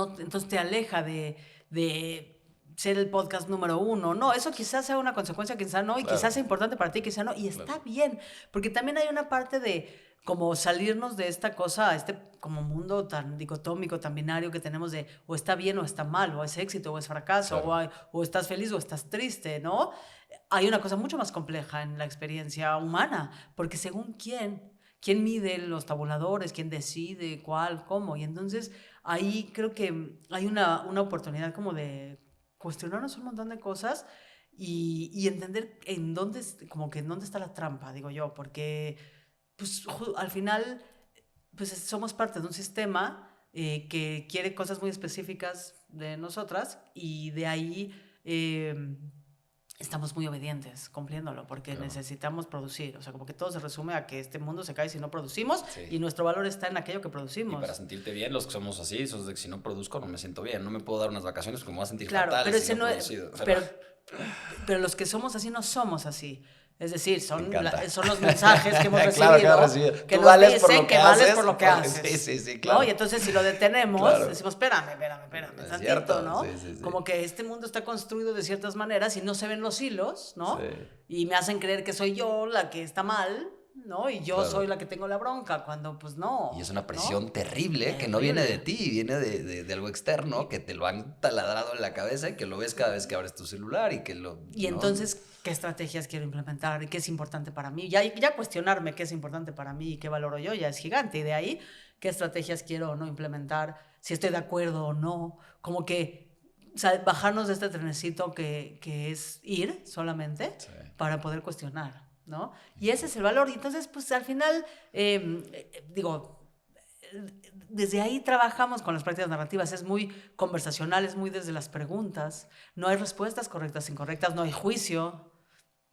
Speaker 1: te aleja de ser el podcast número 1. No, eso quizás sea una consecuencia, quizás no, y quizás sea importante para ti, quizás no, y está bien, porque también hay una parte de como salirnos de esta cosa, como mundo tan dicotómico, tan binario que tenemos de o está bien o está mal, o es éxito o es fracaso, o estás feliz o estás triste, ¿no? Hay una cosa mucho más compleja en la experiencia humana, porque según quién mide los tabuladores, quién decide cuál, cómo, y entonces ahí creo que hay una oportunidad como de cuestionarnos un montón de cosas y entender en dónde está la trampa, digo yo, porque pues al final pues somos parte de un sistema que quiere cosas muy específicas de nosotras, y de ahí estamos muy obedientes cumpliéndolo porque necesitamos producir. O sea, como que todo se resume a que este mundo se cae si no producimos, y nuestro valor está en aquello que producimos.
Speaker 2: Y para sentirte bien, los que somos así, esos de que si no produzco no me siento bien, no me puedo dar unas vacaciones porque me voy a sentir fatal.
Speaker 1: Pero ese no es, pero los que somos así no somos así. Es decir, son los mensajes que hemos recibido, que
Speaker 2: tú
Speaker 1: nos
Speaker 2: vales
Speaker 1: dicen
Speaker 2: por lo
Speaker 1: que vales por lo que haces.
Speaker 2: Sí, claro.
Speaker 1: ¿No? Y entonces si lo detenemos, decimos, espérame, tantito,
Speaker 2: cierto,
Speaker 1: ¿no?
Speaker 2: Sí.
Speaker 1: Como que este mundo está construido de ciertas maneras y no se ven los hilos, ¿no? Y me hacen creer que soy yo la que está mal, ¿no? Y yo soy la que tengo la bronca, cuando pues no.
Speaker 2: Y es una presión terrible que no viene de ti, viene de algo externo que te lo han taladrado en la cabeza y que lo ves cada vez que abres tu celular y que lo...
Speaker 1: Y entonces, ¿qué estrategias quiero implementar? ¿Y qué es importante para mí? Ya cuestionarme qué es importante para mí y qué valoro yo ya es gigante. Y de ahí, ¿qué estrategias quiero o no implementar? Si estoy de acuerdo o no. Como que, o sea, bajarnos de este trenecito que es ir solamente para poder cuestionar, ¿no? Y ese es el valor. Y entonces, pues al final, desde ahí trabajamos con las prácticas narrativas. Es muy conversacional, es muy desde las preguntas. No hay respuestas correctas, incorrectas, no hay juicio,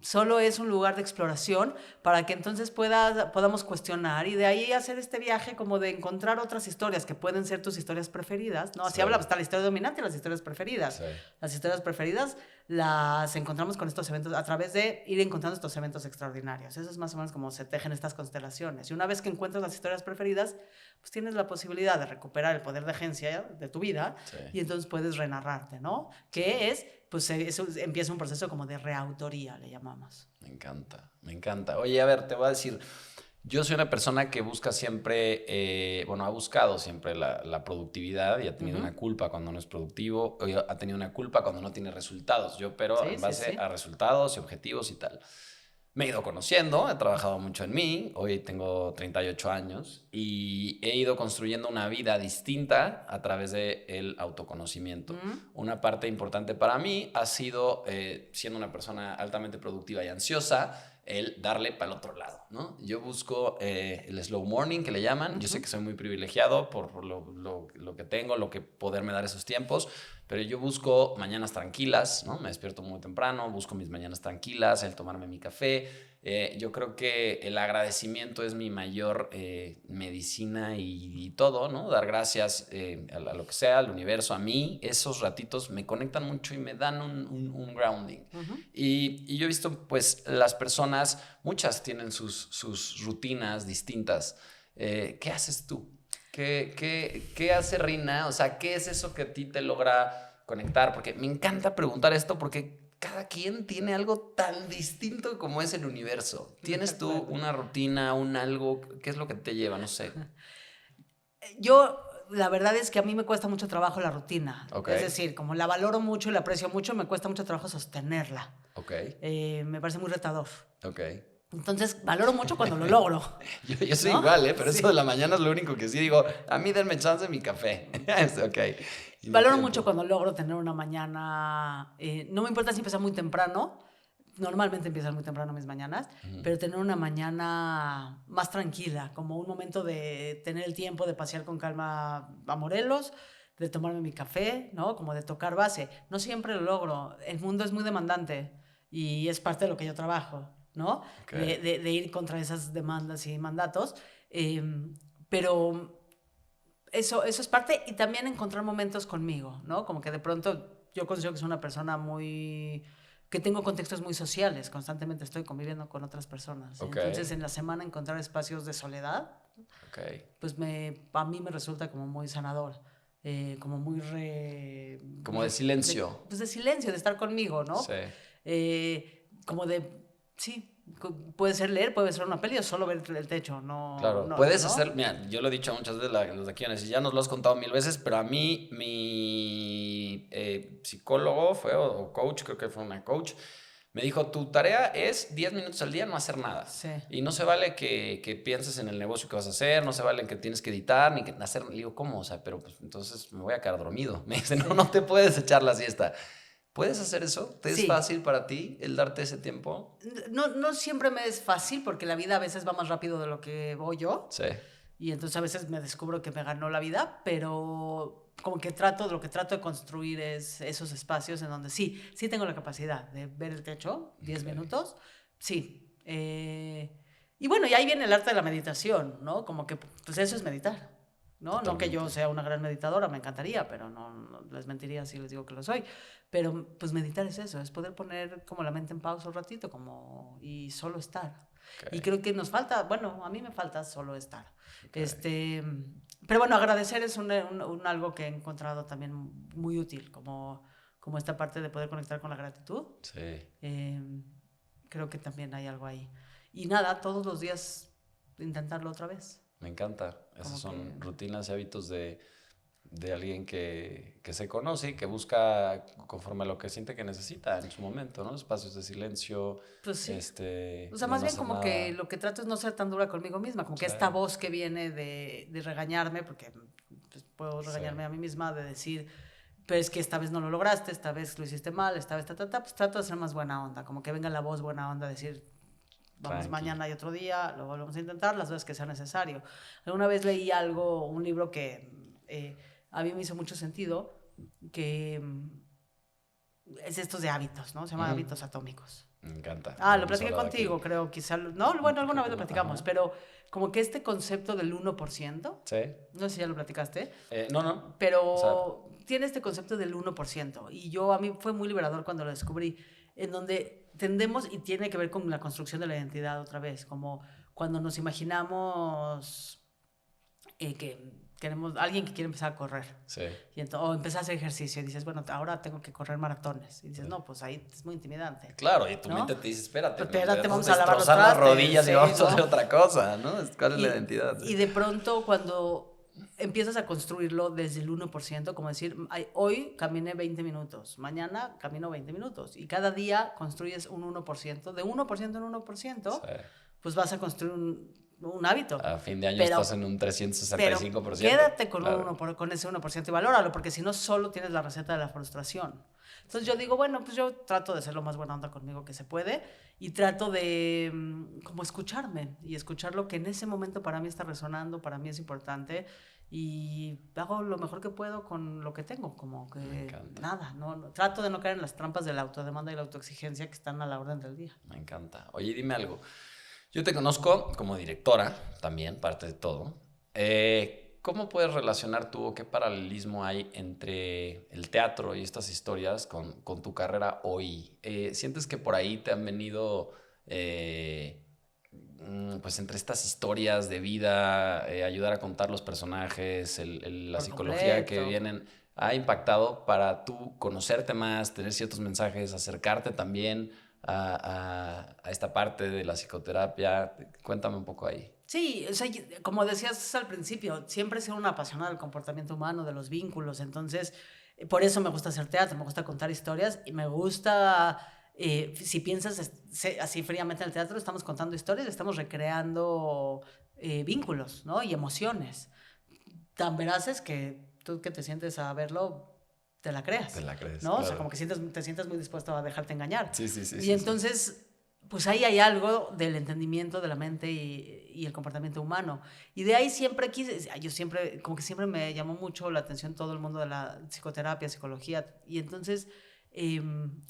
Speaker 1: Solo es un lugar de exploración para que entonces podamos cuestionar y de ahí hacer este viaje como de encontrar otras historias que pueden ser tus historias preferidas, ¿no? Así
Speaker 2: Sí.
Speaker 1: hablamos, está la historia dominante y las historias preferidas.
Speaker 2: Sí.
Speaker 1: Las historias preferidas las encontramos con estos eventos, a través de ir encontrando estos eventos extraordinarios. Eso es más o menos como se tejen estas constelaciones. Y una vez que encuentras las historias preferidas, pues tienes la posibilidad de recuperar el poder de agencia de tu vida y entonces puedes renarrarte, ¿no? Que es, pues eso empieza un proceso como de reautoría, le llamamos.
Speaker 2: Me encanta, me encanta. Oye, a ver, te voy a decir, yo soy una persona que busca siempre, bueno, ha buscado siempre la productividad y ha tenido una culpa cuando no es productivo, o ha tenido una culpa cuando no tiene resultados. Yo opero en base a resultados y objetivos y tal. Me he ido conociendo, he trabajado mucho en mí, hoy tengo 38 años y he ido construyendo una vida distinta a través del autoconocimiento. Una parte importante para mí ha sido, siendo una persona altamente productiva y ansiosa, el darle para el otro lado, ¿no? Yo busco el slow morning, que le llaman. Yo sé que soy muy privilegiado por lo que tengo, lo que poderme dar esos tiempos, pero yo busco mañanas tranquilas, ¿no? Me despierto muy temprano, busco mis mañanas tranquilas, el tomarme mi café. Yo creo que el agradecimiento es mi mayor medicina y todo, ¿no? Dar gracias a lo que sea, al universo, a mí. Esos ratitos me conectan mucho y me dan un grounding. Y yo he visto, pues, las personas, muchas tienen sus rutinas distintas. ¿Qué haces tú? ¿Qué hace Rina? O sea, ¿qué es eso que a ti te logra conectar? Porque me encanta preguntar esto porque cada quien tiene algo tan distinto como es el universo. ¿Tienes tú una rutina, un algo? ¿Qué es lo que te lleva? No sé.
Speaker 1: Yo, la verdad es que a mí me cuesta mucho trabajo la rutina.
Speaker 2: Okay.
Speaker 1: Es decir, como la valoro mucho y la aprecio mucho, me cuesta mucho trabajo sostenerla.
Speaker 2: Okay.
Speaker 1: Me parece muy retador.
Speaker 2: Okay.
Speaker 1: Entonces, valoro mucho cuando lo logro.
Speaker 2: Yo soy igual, pero eso de la mañana es lo único que sí digo. A mí denme chance de mi café. Okay.
Speaker 1: Valoro mucho cuando logro tener una mañana. No me importa si empieza muy temprano. Normalmente empiezan muy temprano mis mañanas, pero tener una mañana más tranquila, como un momento de tener el tiempo de pasear con calma a Morelos, de tomarme mi café, ¿no? Como de tocar base. No siempre lo logro. El mundo es muy demandante y es parte de lo que yo trabajo, ¿no?
Speaker 2: Okay.
Speaker 1: De ir contra esas demandas y mandatos. Pero eso es parte, y también encontrar momentos conmigo, ¿no? Como que de pronto yo considero que soy una persona que tengo contextos muy sociales, constantemente estoy conviviendo con otras personas.
Speaker 2: Okay.
Speaker 1: Entonces, en la semana encontrar espacios de soledad, pues a mí me resulta como muy sanador, como muy
Speaker 2: como de silencio.
Speaker 1: Pues de silencio, de estar conmigo, ¿no?
Speaker 2: Sí.
Speaker 1: Como de, sí, puede ser leer, puede ser una peli o solo ver el techo, no.
Speaker 2: Claro,
Speaker 1: no,
Speaker 2: puedes
Speaker 1: ¿no?
Speaker 2: hacer, mira, yo lo he dicho muchas veces los de aquí, y ya nos lo has contado 1000 veces, pero a mí mi psicólogo o coach, creo que fue una coach, me dijo, tu tarea es 10 minutos al día no hacer nada.
Speaker 1: Sí.
Speaker 2: Y no se vale que pienses en el negocio que vas a hacer, no se vale que tienes que editar, ni que hacer. Le digo, ¿cómo? O sea, pero pues entonces me voy a quedar dormido. Me dice, no te puedes echar la siesta. ¿Puedes hacer eso? ¿Te es fácil para ti el darte ese tiempo?
Speaker 1: No siempre me es fácil porque la vida a veces va más rápido de lo que voy yo.
Speaker 2: Sí.
Speaker 1: Y entonces a veces me descubro que me ganó la vida, pero como que lo que trato de construir es esos espacios en donde sí tengo la capacidad de ver el techo, 10 minutos, sí. Y bueno, y ahí viene el arte de la meditación, ¿no? Como que pues eso es meditar, ¿no? Totalmente. No que yo sea una gran meditadora, me encantaría, pero no les mentiría si les digo que lo soy. Pero pues meditar es eso, es poder poner como la mente en pausa un ratito y solo estar. Okay. Y creo que nos falta, bueno, a mí me falta solo estar. Okay. Pero bueno, agradecer es algo que he encontrado también muy útil, como esta parte de poder conectar con la gratitud.
Speaker 2: Sí.
Speaker 1: Creo que también hay algo ahí. Y nada, todos los días intentarlo otra vez.
Speaker 2: Me encanta. Esas son rutinas y hábitos de alguien que se conoce y que busca conforme a lo que siente que necesita en su momento, ¿no? Espacios de silencio.
Speaker 1: Pues sí. O sea,
Speaker 2: no
Speaker 1: más bien como nada. Que lo que trato es no ser tan dura conmigo misma, como que esta voz que viene de regañarme, porque pues, puedo regañarme a mí misma, de decir, pero es que esta vez no lo lograste, esta vez lo hiciste mal, esta vez pues trato de ser más buena onda, como que venga la voz buena onda a decir, vamos, mañana y otro día, lo volvemos a intentar las veces que sea necesario. Alguna vez leí un libro que a mí me hizo mucho sentido, que es estos de hábitos, ¿no? Se llama hábitos atómicos.
Speaker 2: Me encanta.
Speaker 1: Lo platiqué contigo, creo, quizá. No, bueno, alguna vez lo platicamos, pero como que este concepto del 1%,
Speaker 2: sí.
Speaker 1: no sé si ya lo platicaste.
Speaker 2: No.
Speaker 1: Pero tiene este concepto del 1%, y a mí fue muy liberador cuando lo descubrí, en donde tendemos, y tiene que ver con la construcción de la identidad otra vez, como cuando nos imaginamos que queremos alguien que quiere empezar a correr.
Speaker 2: Sí.
Speaker 1: O empezar a hacer ejercicio y dices, bueno, ahora tengo que correr maratones. Y dices, no, pues ahí es muy intimidante.
Speaker 2: Claro, y tu
Speaker 1: ¿no?
Speaker 2: mente te dice, espérate,
Speaker 1: vamos a lavar los
Speaker 2: trastes, las rodillas
Speaker 1: sí,
Speaker 2: y vamos a hacer otra cosa, ¿no? ¿Cuál es la identidad?
Speaker 1: Y de pronto cuando empiezas a construirlo desde el 1%, como decir, hoy caminé 20 minutos, mañana camino 20 minutos, y cada día construyes un 1%, de 1% en 1%, sí. Pues vas a construir un hábito.
Speaker 2: A fin de año estás en un 365%.
Speaker 1: Pero quédate con, con ese 1% y valóralo, porque si no, solo tienes la receta de la frustración. Entonces yo digo, bueno, pues yo trato de ser lo más buena onda conmigo que se puede, y trato de como escucharme y escuchar lo que en ese momento para mí está resonando, para mí es importante, y hago lo mejor que puedo con lo que tengo, como que nada, no, trato de no caer en las trampas de la autodemanda y la autoexigencia que están a la orden del día.
Speaker 2: Me encanta. Oye, dime algo. Yo te conozco como directora también, parte de todo. ¿Cómo puedes relacionar tú o qué paralelismo hay entre el teatro y estas historias con tu carrera hoy? ¿Sientes que por ahí te han venido, pues entre estas historias de vida, ayudar a contar los personajes, la psicología que vienen, ha impactado para tú conocerte más, tener ciertos mensajes, acercarte también a esta parte de la psicoterapia? Cuéntame un poco ahí.
Speaker 1: Sí, o sea, como decías al principio, siempre he sido una apasionada del comportamiento humano, de los vínculos, entonces por eso me gusta hacer teatro, me gusta contar historias, y me gusta, si piensas así fríamente en el teatro, estamos contando historias, estamos recreando vínculos, ¿no? Y emociones tan veraces que tú que te sientes a verlo te la creas.
Speaker 2: Te la crees,
Speaker 1: ¿no?
Speaker 2: Claro.
Speaker 1: O sea, como que te sientes muy dispuesto a dejarte engañar.
Speaker 2: Sí.
Speaker 1: Y entonces, pues ahí hay algo del entendimiento de la mente y el comportamiento humano. Y de ahí siempre como que siempre me llamó mucho la atención todo el mundo de la psicoterapia, psicología. Y entonces,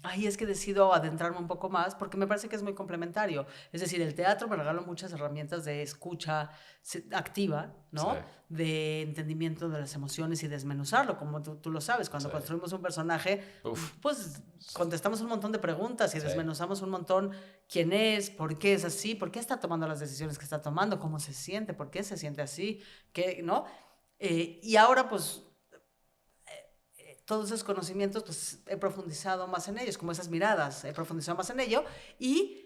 Speaker 1: ahí es que decido adentrarme un poco más, porque me parece que es muy complementario. Es decir, el teatro me regaló muchas herramientas de escucha activa, ¿no? Sí. De entendimiento de las emociones y desmenuzarlo, como tú lo sabes. Cuando construimos un personaje, pues contestamos un montón de preguntas y desmenuzamos un montón quién es, por qué es así, por qué está tomando las decisiones que está tomando, cómo se siente, por qué se siente así, ¿no? Y ahora, pues, todos esos conocimientos, pues he profundizado más en ellos, como esas miradas, he profundizado más en ello, y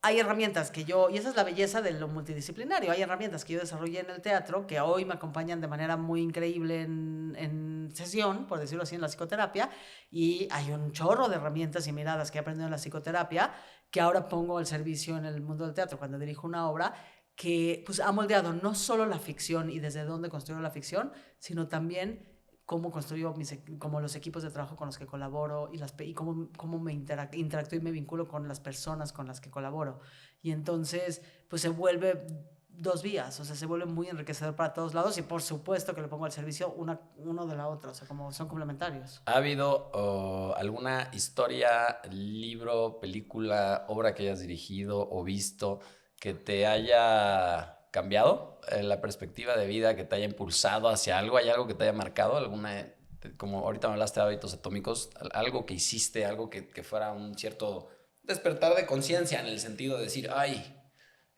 Speaker 1: hay herramientas y esa es la belleza de lo multidisciplinario, hay herramientas que yo desarrollé en el teatro que hoy me acompañan de manera muy increíble en sesión, por decirlo así, en la psicoterapia, y hay un chorro de herramientas y miradas que he aprendido en la psicoterapia que ahora pongo al servicio en el mundo del teatro cuando dirijo una obra que pues ha moldeado no solo la ficción y desde dónde construyo la ficción, sino también cómo construyo como los equipos de trabajo con los que colaboro y cómo me interactúo y me vinculo con las personas con las que colaboro. Y entonces, pues se vuelve dos vías, o sea, se vuelve muy enriquecedor para todos lados, y por supuesto que lo pongo al servicio uno de la otra, o sea, como son complementarios.
Speaker 2: ¿Ha habido alguna historia, libro, película, obra que hayas dirigido o visto que te haya cambiado la perspectiva de vida, que te haya impulsado hacia algo? ¿Hay algo que te haya marcado? ¿Alguna, como ahorita me hablaste de hábitos atómicos, algo que hiciste, algo que fuera un cierto despertar de conciencia en el sentido de decir, ay?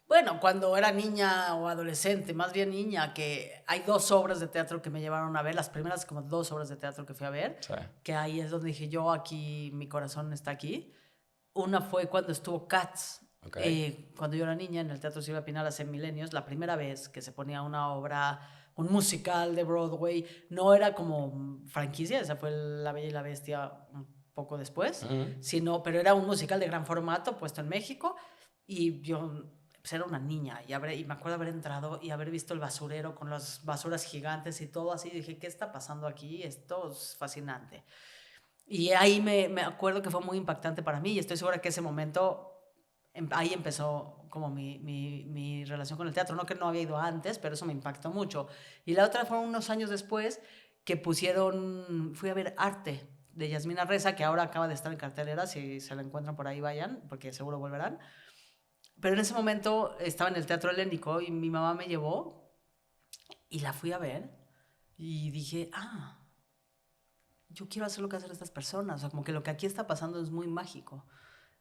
Speaker 1: Bueno, cuando era niña o adolescente, más bien niña, que hay 2 obras de teatro que me llevaron a ver, las primeras como 2 obras de teatro que fui a ver, que ahí es donde dije, yo aquí, mi corazón está aquí. Una fue cuando estuvo Cats. Cuando yo era niña en el Teatro Silvia Pinal hace milenios, la primera vez que se ponía una obra, un musical de Broadway, no era como franquicia, esa fue La Bella y la Bestia un poco después, pero era un musical de gran formato puesto en México, y yo pues era una niña y me acuerdo haber entrado y haber visto el basurero con las basuras gigantes y todo así, y dije, ¿qué está pasando aquí? Esto es fascinante. Y ahí me acuerdo que fue muy impactante para mí, y estoy segura que ese momento ahí empezó como mi relación con el teatro. No que no había ido antes, pero eso me impactó mucho. Y la otra fue unos años después que fui a ver Arte, de Yasmina Reza, que ahora acaba de estar en cartelera, si se la encuentran por ahí vayan, porque seguro volverán. Pero en ese momento estaba en el Teatro Helénico y mi mamá me llevó y la fui a ver y dije, yo quiero hacer lo que hacen estas personas, o sea, como que lo que aquí está pasando es muy mágico.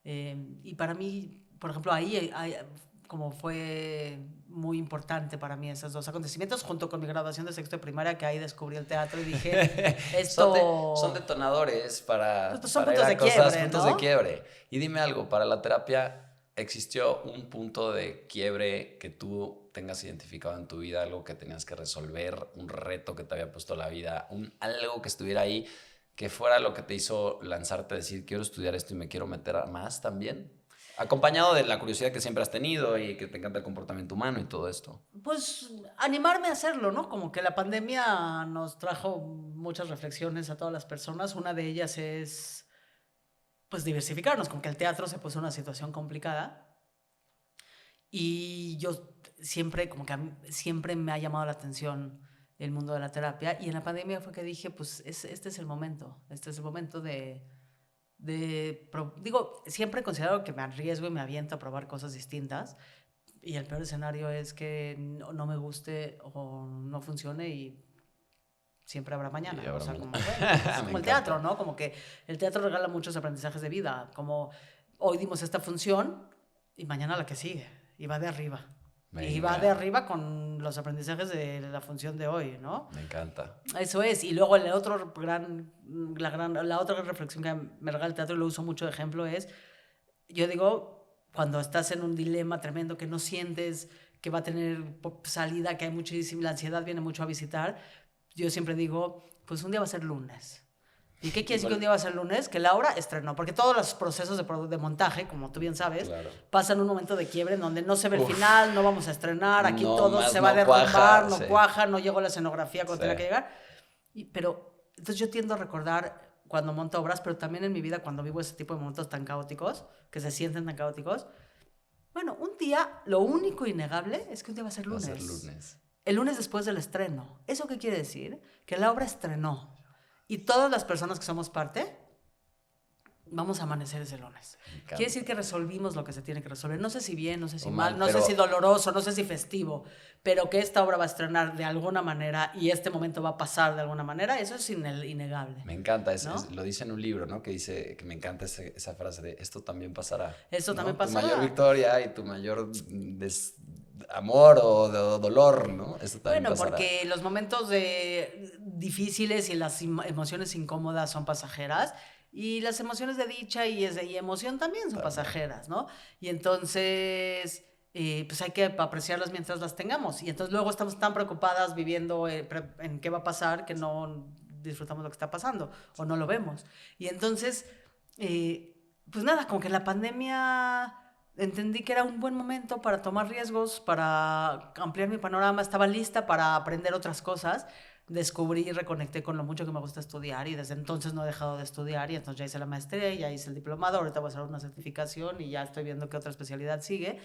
Speaker 1: Y para mí, por ejemplo, ahí como fue muy importante para mí esos dos acontecimientos, junto con mi graduación de sexto de primaria, que ahí descubrí el teatro y dije, esto...
Speaker 2: Son detonadores para,
Speaker 1: son
Speaker 2: para
Speaker 1: puntos
Speaker 2: ir a
Speaker 1: de
Speaker 2: cosas,
Speaker 1: quiebre,
Speaker 2: puntos
Speaker 1: ¿no?
Speaker 2: de quiebre. Y dime algo, para la terapia, ¿existió un punto de quiebre que tú tengas identificado en tu vida, algo que tenías que resolver, un reto que te había puesto la vida, algo que estuviera ahí, que fuera lo que te hizo lanzarte a decir, quiero estudiar esto y me quiero meter a más también? Acompañado de la curiosidad que siempre has tenido y que te encanta el comportamiento humano y todo esto.
Speaker 1: Pues animarme a hacerlo, ¿no? Como que la pandemia nos trajo muchas reflexiones a todas las personas. Una de ellas es, pues, diversificarnos, como que el teatro se puso en una situación complicada. Y yo siempre, como que siempre me ha llamado la atención el mundo de la terapia. Y en la pandemia fue que dije, pues, este es el momento. Este es el momento digo, siempre he considerado que me arriesgo y me aviento a probar cosas distintas. Y el peor escenario es que no me guste o no funcione y siempre habrá mañana.
Speaker 2: Y habrá
Speaker 1: o sea,
Speaker 2: mañana.
Speaker 1: como, bueno, es como el teatro, ¿no? Como que el teatro regala muchos aprendizajes de vida. Como hoy dimos esta función y mañana la que sigue. Y va de arriba.
Speaker 2: Venga.
Speaker 1: Y va de arriba con los aprendizajes de la función de hoy, ¿no?
Speaker 2: Me encanta.
Speaker 1: Eso es. Y luego la otra gran reflexión que me regala el teatro y lo uso mucho de ejemplo es, yo digo, cuando estás en un dilema tremendo que no sientes que va a tener salida, que hay muchísima, la ansiedad viene mucho a visitar, yo siempre digo, pues un día va a ser lunes. ¿Y qué quiere decir que un día va a ser lunes? Que Laura estrenó, porque todos los procesos de montaje, como tú bien sabes,
Speaker 2: Claro.
Speaker 1: pasan un momento de quiebre en donde no se ve el final, no vamos a estrenar, aquí todo se va a
Speaker 2: no
Speaker 1: derrumbar,
Speaker 2: cuaja,
Speaker 1: no
Speaker 2: sí.
Speaker 1: cuaja, no llegó la escenografía cuando
Speaker 2: Sí.
Speaker 1: tenía que llegar. Pero entonces yo tiendo a recordar cuando monto obras, pero también en mi vida cuando vivo ese tipo de momentos tan caóticos, que se sienten tan caóticos. Bueno, un día, lo único innegable es que un día va a ser lunes.
Speaker 2: Va a ser lunes.
Speaker 1: El lunes después del estreno. ¿Eso qué quiere decir? Que la obra estrenó. Y todas las personas que somos parte, vamos a amanecer ese lunes. Quiere decir que resolvimos lo que se tiene que resolver. No sé si bien, no sé si mal, no sé si doloroso, no sé si festivo, pero que esta obra va a estrenar de alguna manera y este momento va a pasar de alguna manera, eso es innegable.
Speaker 2: Me encanta,
Speaker 1: ¿no?
Speaker 2: lo dice en un libro, ¿no? Que dice, que me encanta esa frase de esto también pasará.
Speaker 1: Esto
Speaker 2: ¿no?
Speaker 1: también pasará.
Speaker 2: Tu mayor victoria y tu mayor amor o dolor, ¿no? Esto también pasará.
Speaker 1: Porque los momentos difíciles y las emociones incómodas son pasajeras y las emociones de dicha y emoción también son pasajeras, ¿no? Y entonces, pues hay que apreciarlas mientras las tengamos. Y entonces luego estamos tan preocupadas viviendo en qué va a pasar que no disfrutamos lo que está pasando o no lo vemos. Y entonces, pues nada, como que la pandemia... Entendí que era un buen momento para tomar riesgos, para ampliar mi panorama, estaba lista para aprender otras cosas, descubrí y reconecté con lo mucho que me gusta estudiar y desde entonces no he dejado de estudiar y entonces ya hice la maestría, ya hice el diplomado, ahorita voy a hacer una certificación y ya estoy viendo qué otra especialidad sigue,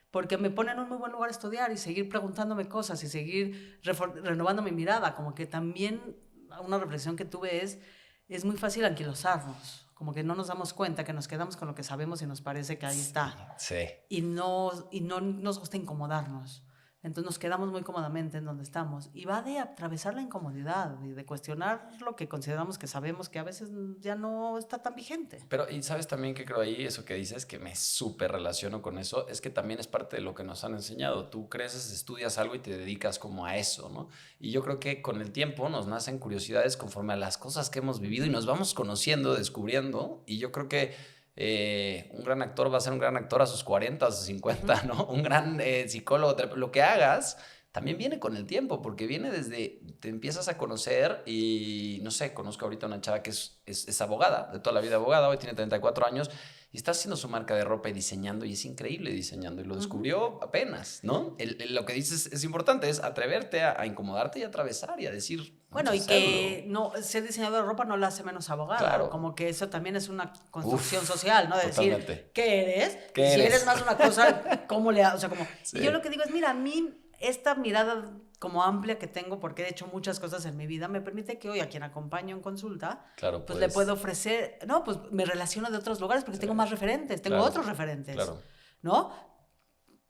Speaker 1: porque me pone en un muy buen lugar estudiar y seguir preguntándome cosas y seguir renovando mi mirada, como que también una reflexión que tuve es muy fácil anquilosarnos. Como que no nos damos cuenta, que nos quedamos con lo que sabemos y nos parece que ahí está.
Speaker 2: Sí.
Speaker 1: Y no nos gusta incomodarnos. Entonces nos quedamos muy cómodamente en donde estamos. Y va de atravesar la incomodidad y de cuestionar lo que consideramos que sabemos que a veces ya no está tan vigente.
Speaker 2: Pero, y sabes también que creo ahí, eso que dices, que me súper relaciono con eso, es que también es parte de lo que nos han enseñado. Tú creces, estudias algo y te dedicas como a eso, ¿no? Y yo creo que con el tiempo nos nacen curiosidades conforme a las cosas que hemos vivido y nos vamos conociendo, descubriendo. Y yo creo que un gran actor va a ser un gran actor a sus 40, a sus 50, ¿no? Un gran psicólogo, lo que hagas también viene con el tiempo, porque viene desde, te empiezas a conocer y, no sé, conozco ahorita una chava que es abogada, de toda la vida abogada, hoy tiene 34 años y está haciendo su marca de ropa y diseñando, y es increíble diseñando, y lo descubrió apenas, ¿no? Lo que dices es importante, es atreverte a incomodarte y a atravesar y a decir...
Speaker 1: Bueno, y que no, ser diseñador de ropa no la hace menos abogada.
Speaker 2: Claro.
Speaker 1: Como que eso también es una construcción social, ¿no? De
Speaker 2: totalmente.
Speaker 1: decir, ¿qué eres?
Speaker 2: ¿Qué
Speaker 1: si
Speaker 2: eres?
Speaker 1: eres más una cosa, ¿cómo le haces? O sea, como...
Speaker 2: Sí.
Speaker 1: Y yo lo que digo es, mira, a mí esta mirada como amplia que tengo, porque he hecho muchas cosas en mi vida, me permite que hoy a quien acompaño en consulta,
Speaker 2: Claro,
Speaker 1: pues le puedo ofrecer, no, pues me relaciono de otros lugares porque tengo más referentes, tengo
Speaker 2: claro,
Speaker 1: otros referentes,
Speaker 2: claro.
Speaker 1: ¿no?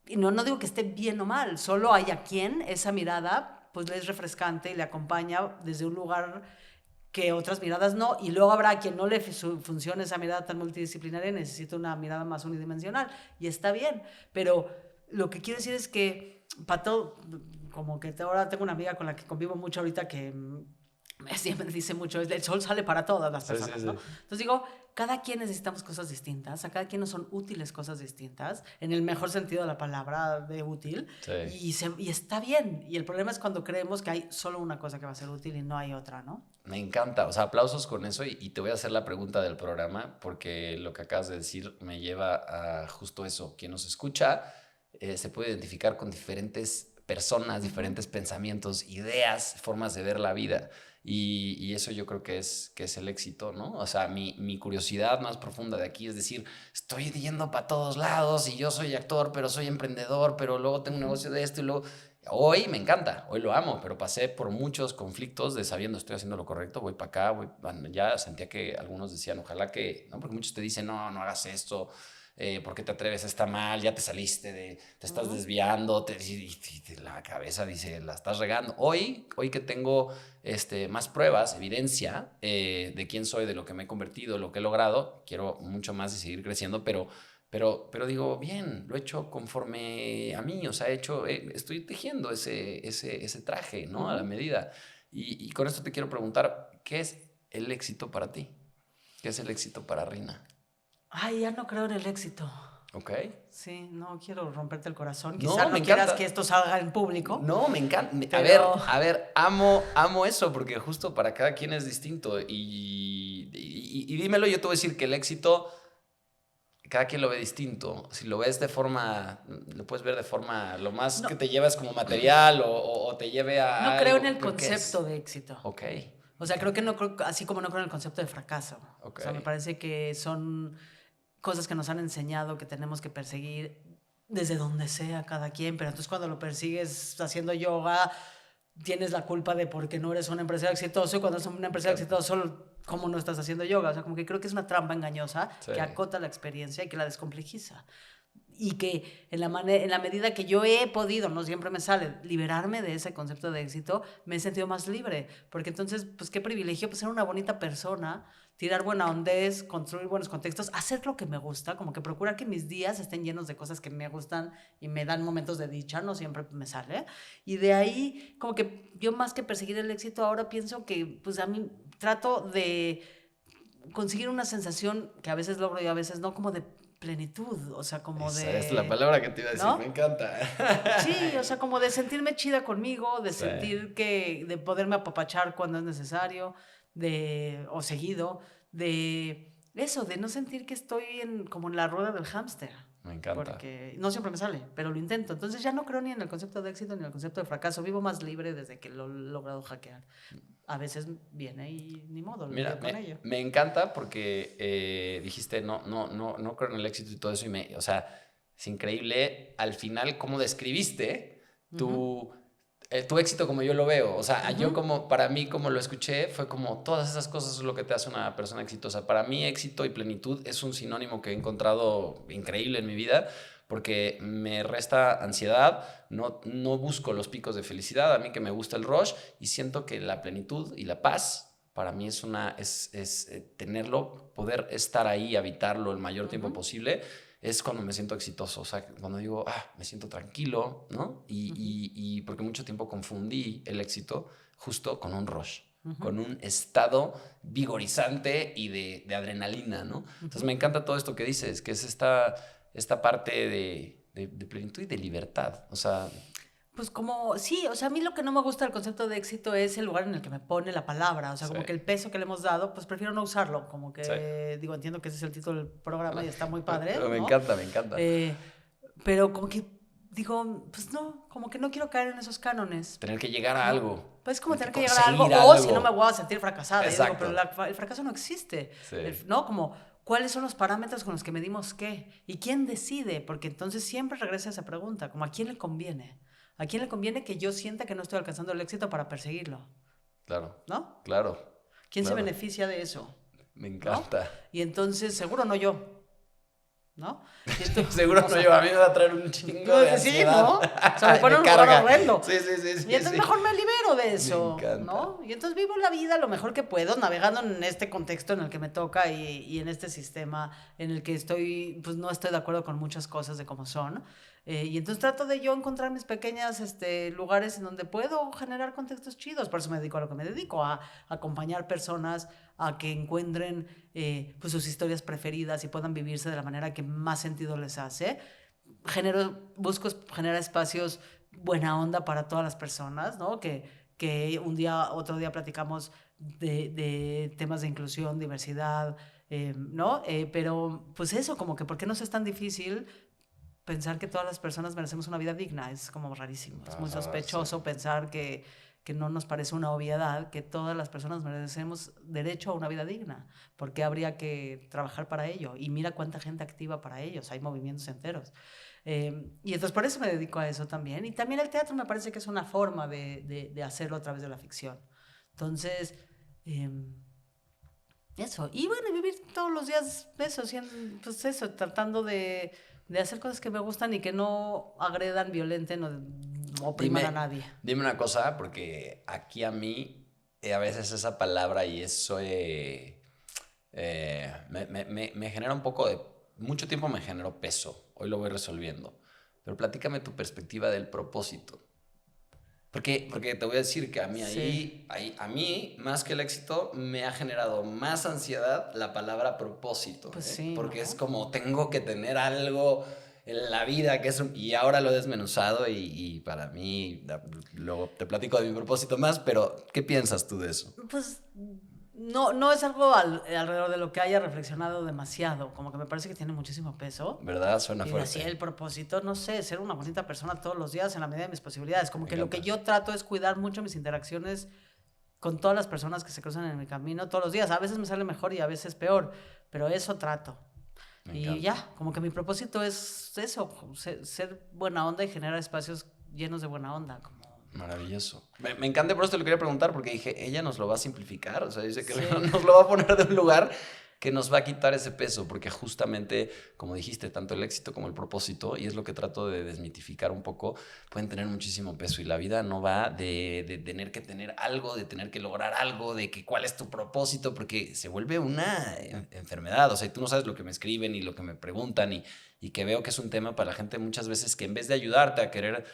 Speaker 1: Y no digo que esté bien o mal, solo hay a quien esa mirada pues le es refrescante y le acompaña desde un lugar que otras miradas no, y luego habrá quien no le funcione esa mirada tan multidisciplinaria y necesita una mirada más unidimensional, y está bien, pero lo que quiero decir es que para todo, como que ahora tengo una amiga con la que convivo mucho ahorita que siempre dice mucho, el sol sale para todas las personas, ¿no? Entonces digo, cada quien necesitamos cosas distintas, a cada quien nos son útiles cosas distintas, en el mejor sentido de la palabra de útil, y está bien. Y el problema es cuando creemos que hay solo una cosa que va a ser útil y no hay otra, ¿no?
Speaker 2: Me encanta, o sea, aplausos con eso y te voy a hacer la pregunta del programa porque lo que acabas de decir me lleva a justo eso. Quien nos escucha se puede identificar con diferentes personas, diferentes pensamientos, ideas, formas de ver la vida. Y eso yo creo que es el éxito, ¿no? O sea, mi curiosidad más profunda de aquí es decir, estoy yendo para todos lados y yo soy actor, pero soy emprendedor, pero luego tengo un negocio de esto y luego... Hoy me encanta, hoy lo amo, pero pasé por muchos conflictos de sabiendo estoy haciendo lo correcto, voy para acá, ya sentía que algunos decían, ojalá que, ¿no? Porque muchos te dicen, no hagas esto, ¿por qué te atreves? Está mal, ya te saliste, te estás desviando, y la cabeza dice, la estás regando. Hoy que tengo más pruebas, evidencia de quién soy, de lo que me he convertido, lo que he logrado, quiero mucho más y seguir creciendo, pero digo, bien, lo he hecho conforme a mí, o sea, estoy tejiendo ese traje, ¿no? A la medida. Y con esto te quiero preguntar, ¿qué es el éxito para ti? ¿Qué es el éxito para Rina?
Speaker 1: Ay, ya no creo en el éxito.
Speaker 2: Ok.
Speaker 1: Sí, no quiero romperte el corazón.
Speaker 2: No,
Speaker 1: Quizá
Speaker 2: me
Speaker 1: no quieras
Speaker 2: encanta.
Speaker 1: que esto salga en público.
Speaker 2: No, me encanta.
Speaker 1: Pero...
Speaker 2: A ver, amo eso, porque justo para cada quien es distinto. Y dímelo, yo te voy a decir que el éxito... Cada quien lo ve distinto. Si lo ves de forma, lo puedes ver de forma, lo más que te llevas como material o te lleve a
Speaker 1: no
Speaker 2: algo,
Speaker 1: creo en el concepto de éxito.
Speaker 2: Ok.
Speaker 1: O sea, así como no creo en el concepto de fracaso. Okay. O sea, me parece que son cosas que nos han enseñado que tenemos que perseguir desde donde sea cada quien, pero entonces cuando lo persigues haciendo yoga, tienes la culpa de porque no eres un empresario exitoso, y cuando eres un empresario exitoso, ¿cómo no estás haciendo yoga? O sea, como que creo que es una trampa engañosa que acota la experiencia y que la descomplejiza. Y que en la medida que yo he podido, no siempre me sale, liberarme de ese concepto de éxito, me he sentido más libre. Porque entonces, pues qué privilegio, pues ser una bonita persona, tirar buena ondez, construir buenos contextos, hacer lo que me gusta, como que procurar que mis días estén llenos de cosas que me gustan y me dan momentos de dicha, no siempre me sale. Y de ahí, como que yo más que perseguir el éxito, ahora pienso que, pues a mí trato de conseguir una sensación que a veces logro y a veces no, como de plenitud, o sea, como
Speaker 2: Esa
Speaker 1: de...
Speaker 2: es la palabra que te iba a decir, ¿no? Me encanta.
Speaker 1: Sí, o sea, como de sentirme chida conmigo, de sentir de poderme apapachar cuando es necesario, o seguido, de eso, de no sentir que estoy como en la rueda del hámster.
Speaker 2: Me encanta.
Speaker 1: Porque no siempre me sale, pero lo intento. Entonces ya no creo ni en el concepto de éxito ni en el concepto de fracaso. Vivo más libre desde que lo he logrado hackear. A veces viene y ni modo,
Speaker 2: mira,
Speaker 1: con ello.
Speaker 2: Me encanta porque dijiste no creo en el éxito y todo eso. O sea, es increíble al final cómo describiste tu éxito como yo lo veo. O sea, yo para mí como lo escuché fue como todas esas cosas es lo que te hace una persona exitosa. Para mí éxito y plenitud es un sinónimo que he encontrado increíble en mi vida porque me resta ansiedad, no busco los picos de felicidad, a mí que me gusta el rush y siento que la plenitud y la paz para mí es tenerlo, poder estar ahí, habitarlo el mayor tiempo posible. Es cuando me siento exitoso, o sea, cuando digo, me siento tranquilo, ¿no? Y porque mucho tiempo confundí el éxito justo con un rush, con un estado vigorizante y de adrenalina, ¿no? Entonces me encanta todo esto que dices, que es esta parte de plenitud y de libertad, o sea...
Speaker 1: Pues como, sí, o sea, a mí lo que no me gusta del concepto de éxito es el lugar en el que me pone la palabra, o sea, como que el peso que le hemos dado, pues prefiero no usarlo, como que, digo, entiendo que ese es el título del programa y está muy padre, ¿no?
Speaker 2: Me encanta.
Speaker 1: Pero como que, digo, pues no, como que no quiero caer en esos cánones.
Speaker 2: Tener que llegar a algo.
Speaker 1: Pues como tener que llegar a algo, o si no me voy a sentir fracasada. Exacto. Digo, pero el fracaso no existe, ¿no? Como... ¿Cuáles son los parámetros con los que medimos qué? ¿Y quién decide? Porque entonces siempre regresa esa pregunta, como ¿a quién le conviene? ¿A quién le conviene que yo sienta que no estoy alcanzando el éxito para perseguirlo?
Speaker 2: Claro.
Speaker 1: ¿No?
Speaker 2: Claro.
Speaker 1: ¿Quién se
Speaker 2: Claro.
Speaker 1: beneficia de eso?
Speaker 2: Me
Speaker 1: ¿No?
Speaker 2: encanta.
Speaker 1: Y entonces, seguro no yo, ¿no? Y
Speaker 2: Seguro no yo, a mí me va a traer un chingo de
Speaker 1: sí,
Speaker 2: ansiedad.
Speaker 1: ¿no? O sea, me pone en un
Speaker 2: carga.
Speaker 1: lugar horrendo.
Speaker 2: Sí.
Speaker 1: Y entonces mejor me libero de eso,
Speaker 2: Me encanta.
Speaker 1: ¿no? Y entonces vivo la vida lo mejor que puedo, navegando en este contexto en el que me toca y en este sistema en el que estoy, pues no estoy de acuerdo con muchas cosas de cómo son. Y entonces trato de yo encontrar mis pequeñas lugares en donde puedo generar contextos chidos. Por eso me dedico a lo que me dedico, a acompañar personas a que encuentren pues sus historias preferidas y puedan vivirse de la manera que más sentido les hace. Busco generar espacios buena onda para todas las personas, ¿no? Que otro día platicamos de temas de inclusión, diversidad, ¿no? Pero pues eso, como que ¿por qué nos es tan difícil pensar que todas las personas merecemos una vida digna? Es como rarísimo, es muy sospechoso pensar que no nos parece una obviedad que todas las personas merecemos derecho a una vida digna, porque habría que trabajar para ello. Y mira cuánta gente activa para ellos, hay movimientos enteros. Y entonces por eso me dedico a eso también. Y también el teatro me parece que es una forma de hacerlo a través de la ficción. Entonces, eso. Y bueno, vivir todos los días eso, pues eso, tratando de hacer cosas que me gustan y que no agredan, violenten o opriman a nadie.
Speaker 2: Dime una cosa, porque aquí a mí a veces esa palabra y eso me genera un poco de... Mucho tiempo me generó peso, hoy lo voy resolviendo. Pero platícame tu perspectiva del propósito. Porque te voy a decir que a mí
Speaker 1: Sí.
Speaker 2: a mí, más que el éxito, me ha generado más ansiedad la palabra propósito.
Speaker 1: Pues sí,
Speaker 2: Porque
Speaker 1: ¿no?
Speaker 2: es como tengo que tener algo en la vida que es y ahora lo he desmenuzado y para mí, luego te platico de mi propósito más, pero ¿qué piensas tú de eso?
Speaker 1: Pues no es algo alrededor de lo que haya reflexionado demasiado, como que me parece que tiene muchísimo peso.
Speaker 2: ¿Verdad? Suena
Speaker 1: Y
Speaker 2: fuerte.
Speaker 1: así el propósito, no sé, ser una bonita persona todos los días en la medida de mis posibilidades. Como
Speaker 2: Me
Speaker 1: que lo que
Speaker 2: encanta.
Speaker 1: yo trato es cuidar mucho mis interacciones con todas las personas que se cruzan en mi camino todos los días. A veces me sale mejor y a veces peor, pero eso trato.
Speaker 2: Me
Speaker 1: Y
Speaker 2: encanta.
Speaker 1: ya, como que mi propósito es eso, ser buena onda y generar espacios llenos de buena onda.
Speaker 2: Maravilloso. Me encanta, por eso te lo quería preguntar, porque dije, ella nos lo va a simplificar, o sea, dice que
Speaker 1: Sí.
Speaker 2: nos lo va a poner de un lugar que nos va a quitar ese peso, porque justamente, como dijiste, tanto el éxito como el propósito, y es lo que trato de desmitificar un poco, pueden tener muchísimo peso, y la vida no va de tener que tener algo, de tener que lograr algo, de que cuál es tu propósito, porque se vuelve una enfermedad, o sea, tú no sabes lo que me escriben y lo que me preguntan, y que veo que es un tema para la gente muchas veces que en vez de ayudarte a querer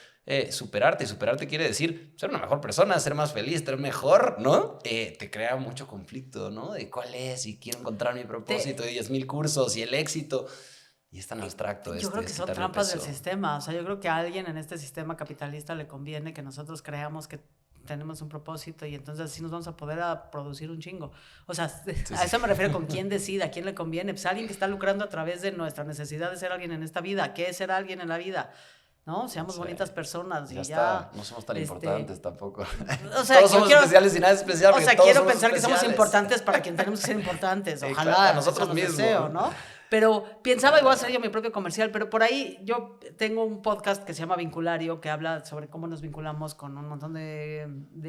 Speaker 2: superarte, y superarte quiere decir ser una mejor persona, ser más feliz, ser mejor, ¿no? Te crea mucho conflicto, ¿no? De cuál es, y quiero encontrar mi propósito, y 10,000 cursos, y el éxito, y es tan abstracto
Speaker 1: Yo creo que son
Speaker 2: quitarle
Speaker 1: trampas del
Speaker 2: peso.
Speaker 1: sistema. O sea, yo creo que a alguien en este sistema capitalista le conviene que nosotros creamos que tenemos un propósito y entonces así nos vamos a poder producir un chingo. O sea, a eso me refiero con quién decide, a quién le conviene. Pues alguien que está lucrando a través de nuestra necesidad de ser alguien en esta vida. ¿Qué es ser alguien en la vida? ¿No? Seamos bonitas personas y
Speaker 2: Ya
Speaker 1: ya.
Speaker 2: está, no somos tan importantes tampoco.
Speaker 1: O sea,
Speaker 2: todos somos especiales y nada es especial.
Speaker 1: O sea,
Speaker 2: todos
Speaker 1: quiero
Speaker 2: somos
Speaker 1: pensar que somos
Speaker 2: especiales.
Speaker 1: importantes para quien tenemos que ser importantes. Ojalá.
Speaker 2: Claro, a nosotros
Speaker 1: eso nos
Speaker 2: mismos.
Speaker 1: deseo, ¿no? Pero pensaba igual hacer yo mi propio comercial, pero por ahí yo tengo un podcast que se llama Vinculario, que habla sobre cómo nos vinculamos con un montón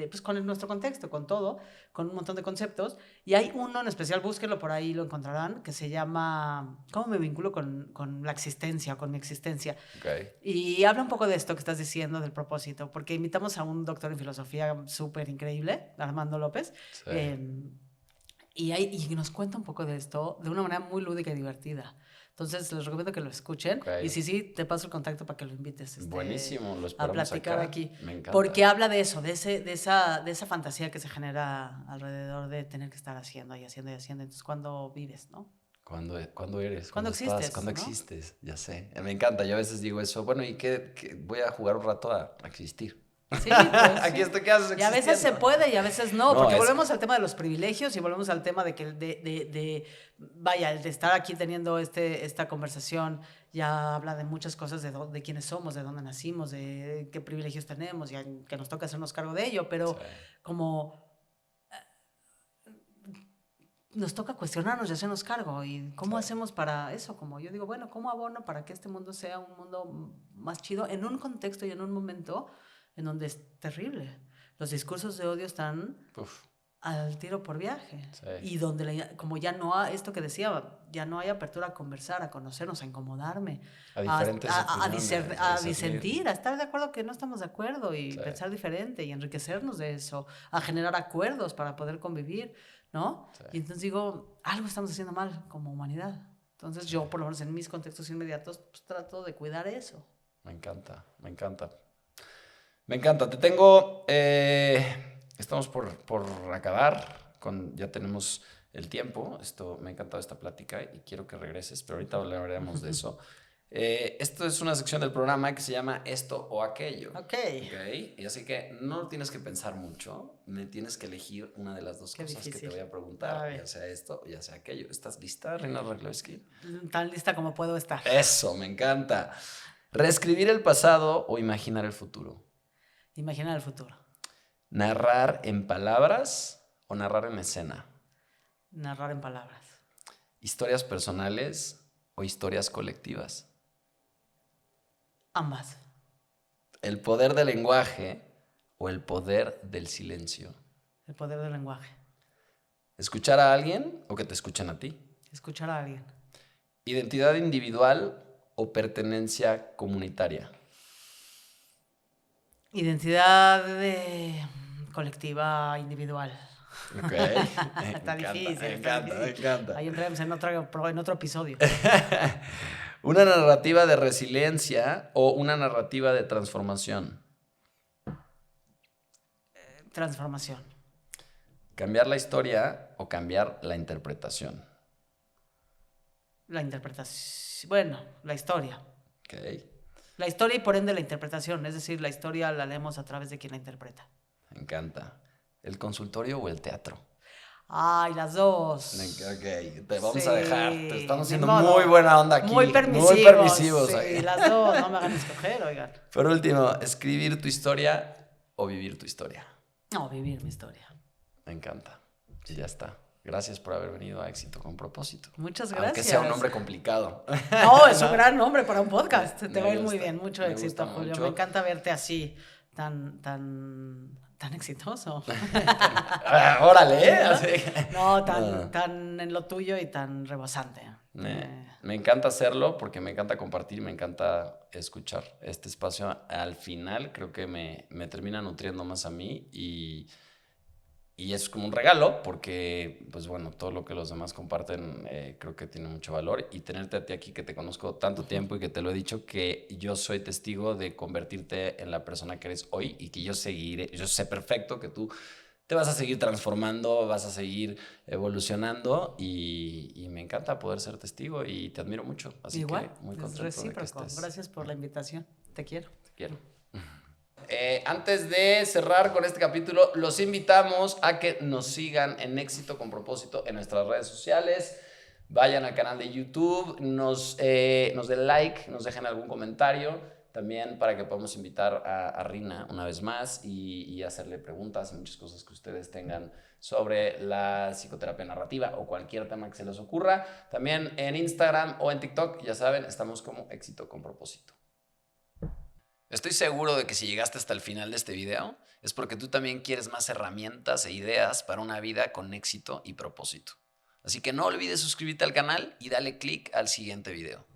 Speaker 1: pues con nuestro contexto, con todo, con un montón de conceptos. Y hay uno en especial, búsquenlo por ahí, lo encontrarán, que se llama ¿Cómo me vinculo con la existencia, con mi existencia?
Speaker 2: Okay.
Speaker 1: Y habla un poco de esto que estás diciendo, del propósito, porque invitamos a un doctor en filosofía súper increíble, Armando López,
Speaker 2: Sí.
Speaker 1: y nos cuenta un poco de esto de una manera muy lúdica y divertida. Entonces, les recomiendo que lo escuchen.
Speaker 2: Okay.
Speaker 1: Y sí, te paso el contacto para que lo invites
Speaker 2: Buenísimo, lo
Speaker 1: a
Speaker 2: esperamos
Speaker 1: platicar
Speaker 2: acá.
Speaker 1: aquí.
Speaker 2: Me encanta.
Speaker 1: Porque habla de eso, de esa fantasía que se genera alrededor de tener que estar haciendo y haciendo y haciendo. Entonces, ¿cuándo vives, no?
Speaker 2: ¿Cuándo eres?
Speaker 1: ¿Cuándo existes?
Speaker 2: ¿Cuándo
Speaker 1: ¿no?
Speaker 2: existes? Ya sé. Me encanta. Yo a veces digo eso. Bueno, ¿y qué? Voy a jugar un rato a existir.
Speaker 1: Sí, pues,
Speaker 2: Aquí
Speaker 1: sí.
Speaker 2: estoy, ¿qué haces?
Speaker 1: Y a veces se puede y a veces no, porque
Speaker 2: es...
Speaker 1: volvemos al tema de los privilegios y volvemos al tema de que, vaya, el de estar aquí teniendo esta conversación ya habla de muchas cosas de quiénes somos, de dónde nacimos, de qué privilegios tenemos y que nos toca hacernos cargo de ello, pero
Speaker 2: Sí.
Speaker 1: como nos toca cuestionarnos y hacernos cargo. ¿Y cómo hacemos para eso? Como yo digo, bueno, ¿cómo abono para que este mundo sea un mundo más chido en un contexto y en un momento en donde es terrible? Los discursos de odio están al tiro por viaje.
Speaker 2: Sí.
Speaker 1: Y donde, como ya no hay, esto que decía, ya no hay apertura a conversar, a conocernos, a incomodarme, a disentir, a estar de acuerdo que no estamos de acuerdo y pensar diferente y enriquecernos de eso, a generar acuerdos para poder convivir, ¿no? Sí. Y entonces digo, algo estamos haciendo mal como humanidad. Entonces yo, por lo menos en mis contextos inmediatos, pues trato de cuidar eso.
Speaker 2: Me encanta, me encanta. Me encanta. Te tengo... Estamos por acabar, ya tenemos el tiempo. Me ha encantado esta plática y quiero que regreses, pero ahorita hablaremos de eso. Esto es una sección del programa que se llama Esto o Aquello.
Speaker 1: Okay.
Speaker 2: Y así que no tienes que pensar mucho, me tienes que elegir una de las dos cosas que te voy a preguntar, ya sea esto o ya sea aquello. ¿Estás lista, Reina Raglowski?
Speaker 1: Tan lista como puedo estar.
Speaker 2: Eso, me encanta. ¿Reescribir el pasado o imaginar el futuro?
Speaker 1: Imaginar el futuro.
Speaker 2: ¿Narrar en palabras o narrar en escena?
Speaker 1: Narrar en palabras.
Speaker 2: ¿Historias personales o historias colectivas?
Speaker 1: Ambas.
Speaker 2: ¿El poder del lenguaje o el poder del silencio?
Speaker 1: El poder del lenguaje.
Speaker 2: ¿Escuchar a alguien o que te escuchen a ti?
Speaker 1: Escuchar a alguien.
Speaker 2: ¿Identidad individual o pertenencia comunitaria?
Speaker 1: Identidad colectiva, individual.
Speaker 2: Ok.
Speaker 1: Está difícil.
Speaker 2: Me encanta.
Speaker 1: Ahí entramos en otro episodio.
Speaker 2: ¿Una narrativa de resiliencia o una narrativa de transformación?
Speaker 1: Transformación.
Speaker 2: ¿Cambiar la historia o cambiar la interpretación?
Speaker 1: La interpretación. Bueno, la historia.
Speaker 2: Ok.
Speaker 1: La historia y por ende la interpretación. Es decir, la historia la leemos a través de quien la interpreta.
Speaker 2: Me encanta. ¿El consultorio o el teatro?
Speaker 1: Ay, las dos.
Speaker 2: Ok, te vamos a dejar. Te estamos haciendo muy buena onda aquí.
Speaker 1: Muy permisivos.
Speaker 2: Sí,
Speaker 1: las dos. No me hagan escoger, oigan.
Speaker 2: Por último, ¿escribir tu historia o vivir tu historia?
Speaker 1: No, vivir mi historia.
Speaker 2: Me encanta. Y ya está. Gracias por haber venido a Éxito con Propósito.
Speaker 1: Muchas gracias.
Speaker 2: Aunque sea un nombre complicado.
Speaker 1: No, es un gran nombre para un podcast. Te va a ir muy bien. Mucho éxito, Julio. Me encanta verte así, tan exitoso.
Speaker 2: Órale, ¿eh? Así.
Speaker 1: No, tan en lo tuyo y tan rebosante.
Speaker 2: Me encanta hacerlo porque me encanta compartir, me encanta escuchar este espacio. Al final creo que me termina nutriendo más a mí y es como un regalo porque, pues bueno, todo lo que los demás comparten creo que tiene mucho valor y tenerte a ti aquí que te conozco tanto tiempo y que te lo he dicho que yo soy testigo de convertirte en la persona que eres hoy y que yo sé perfecto que tú te vas a seguir transformando, vas a seguir evolucionando y me encanta poder ser testigo y te admiro mucho. Así
Speaker 1: igual,
Speaker 2: que muy contento
Speaker 1: es recíproco.
Speaker 2: de que estés.
Speaker 1: Gracias por la invitación. Te quiero.
Speaker 2: Te quiero. Antes de cerrar con este capítulo, los invitamos a que nos sigan en Éxito con Propósito en nuestras redes sociales. Vayan al canal de YouTube, nos den like, nos dejen algún comentario. También para que podamos invitar a Rina una vez más y hacerle preguntas y muchas cosas que ustedes tengan sobre la psicoterapia narrativa o cualquier tema que se les ocurra. También en Instagram o en TikTok, ya saben, estamos como Éxito con Propósito. Estoy seguro de que si llegaste hasta el final de este video es porque tú también quieres más herramientas e ideas para una vida con éxito y propósito. Así que no olvides suscribirte al canal y dale click al siguiente video.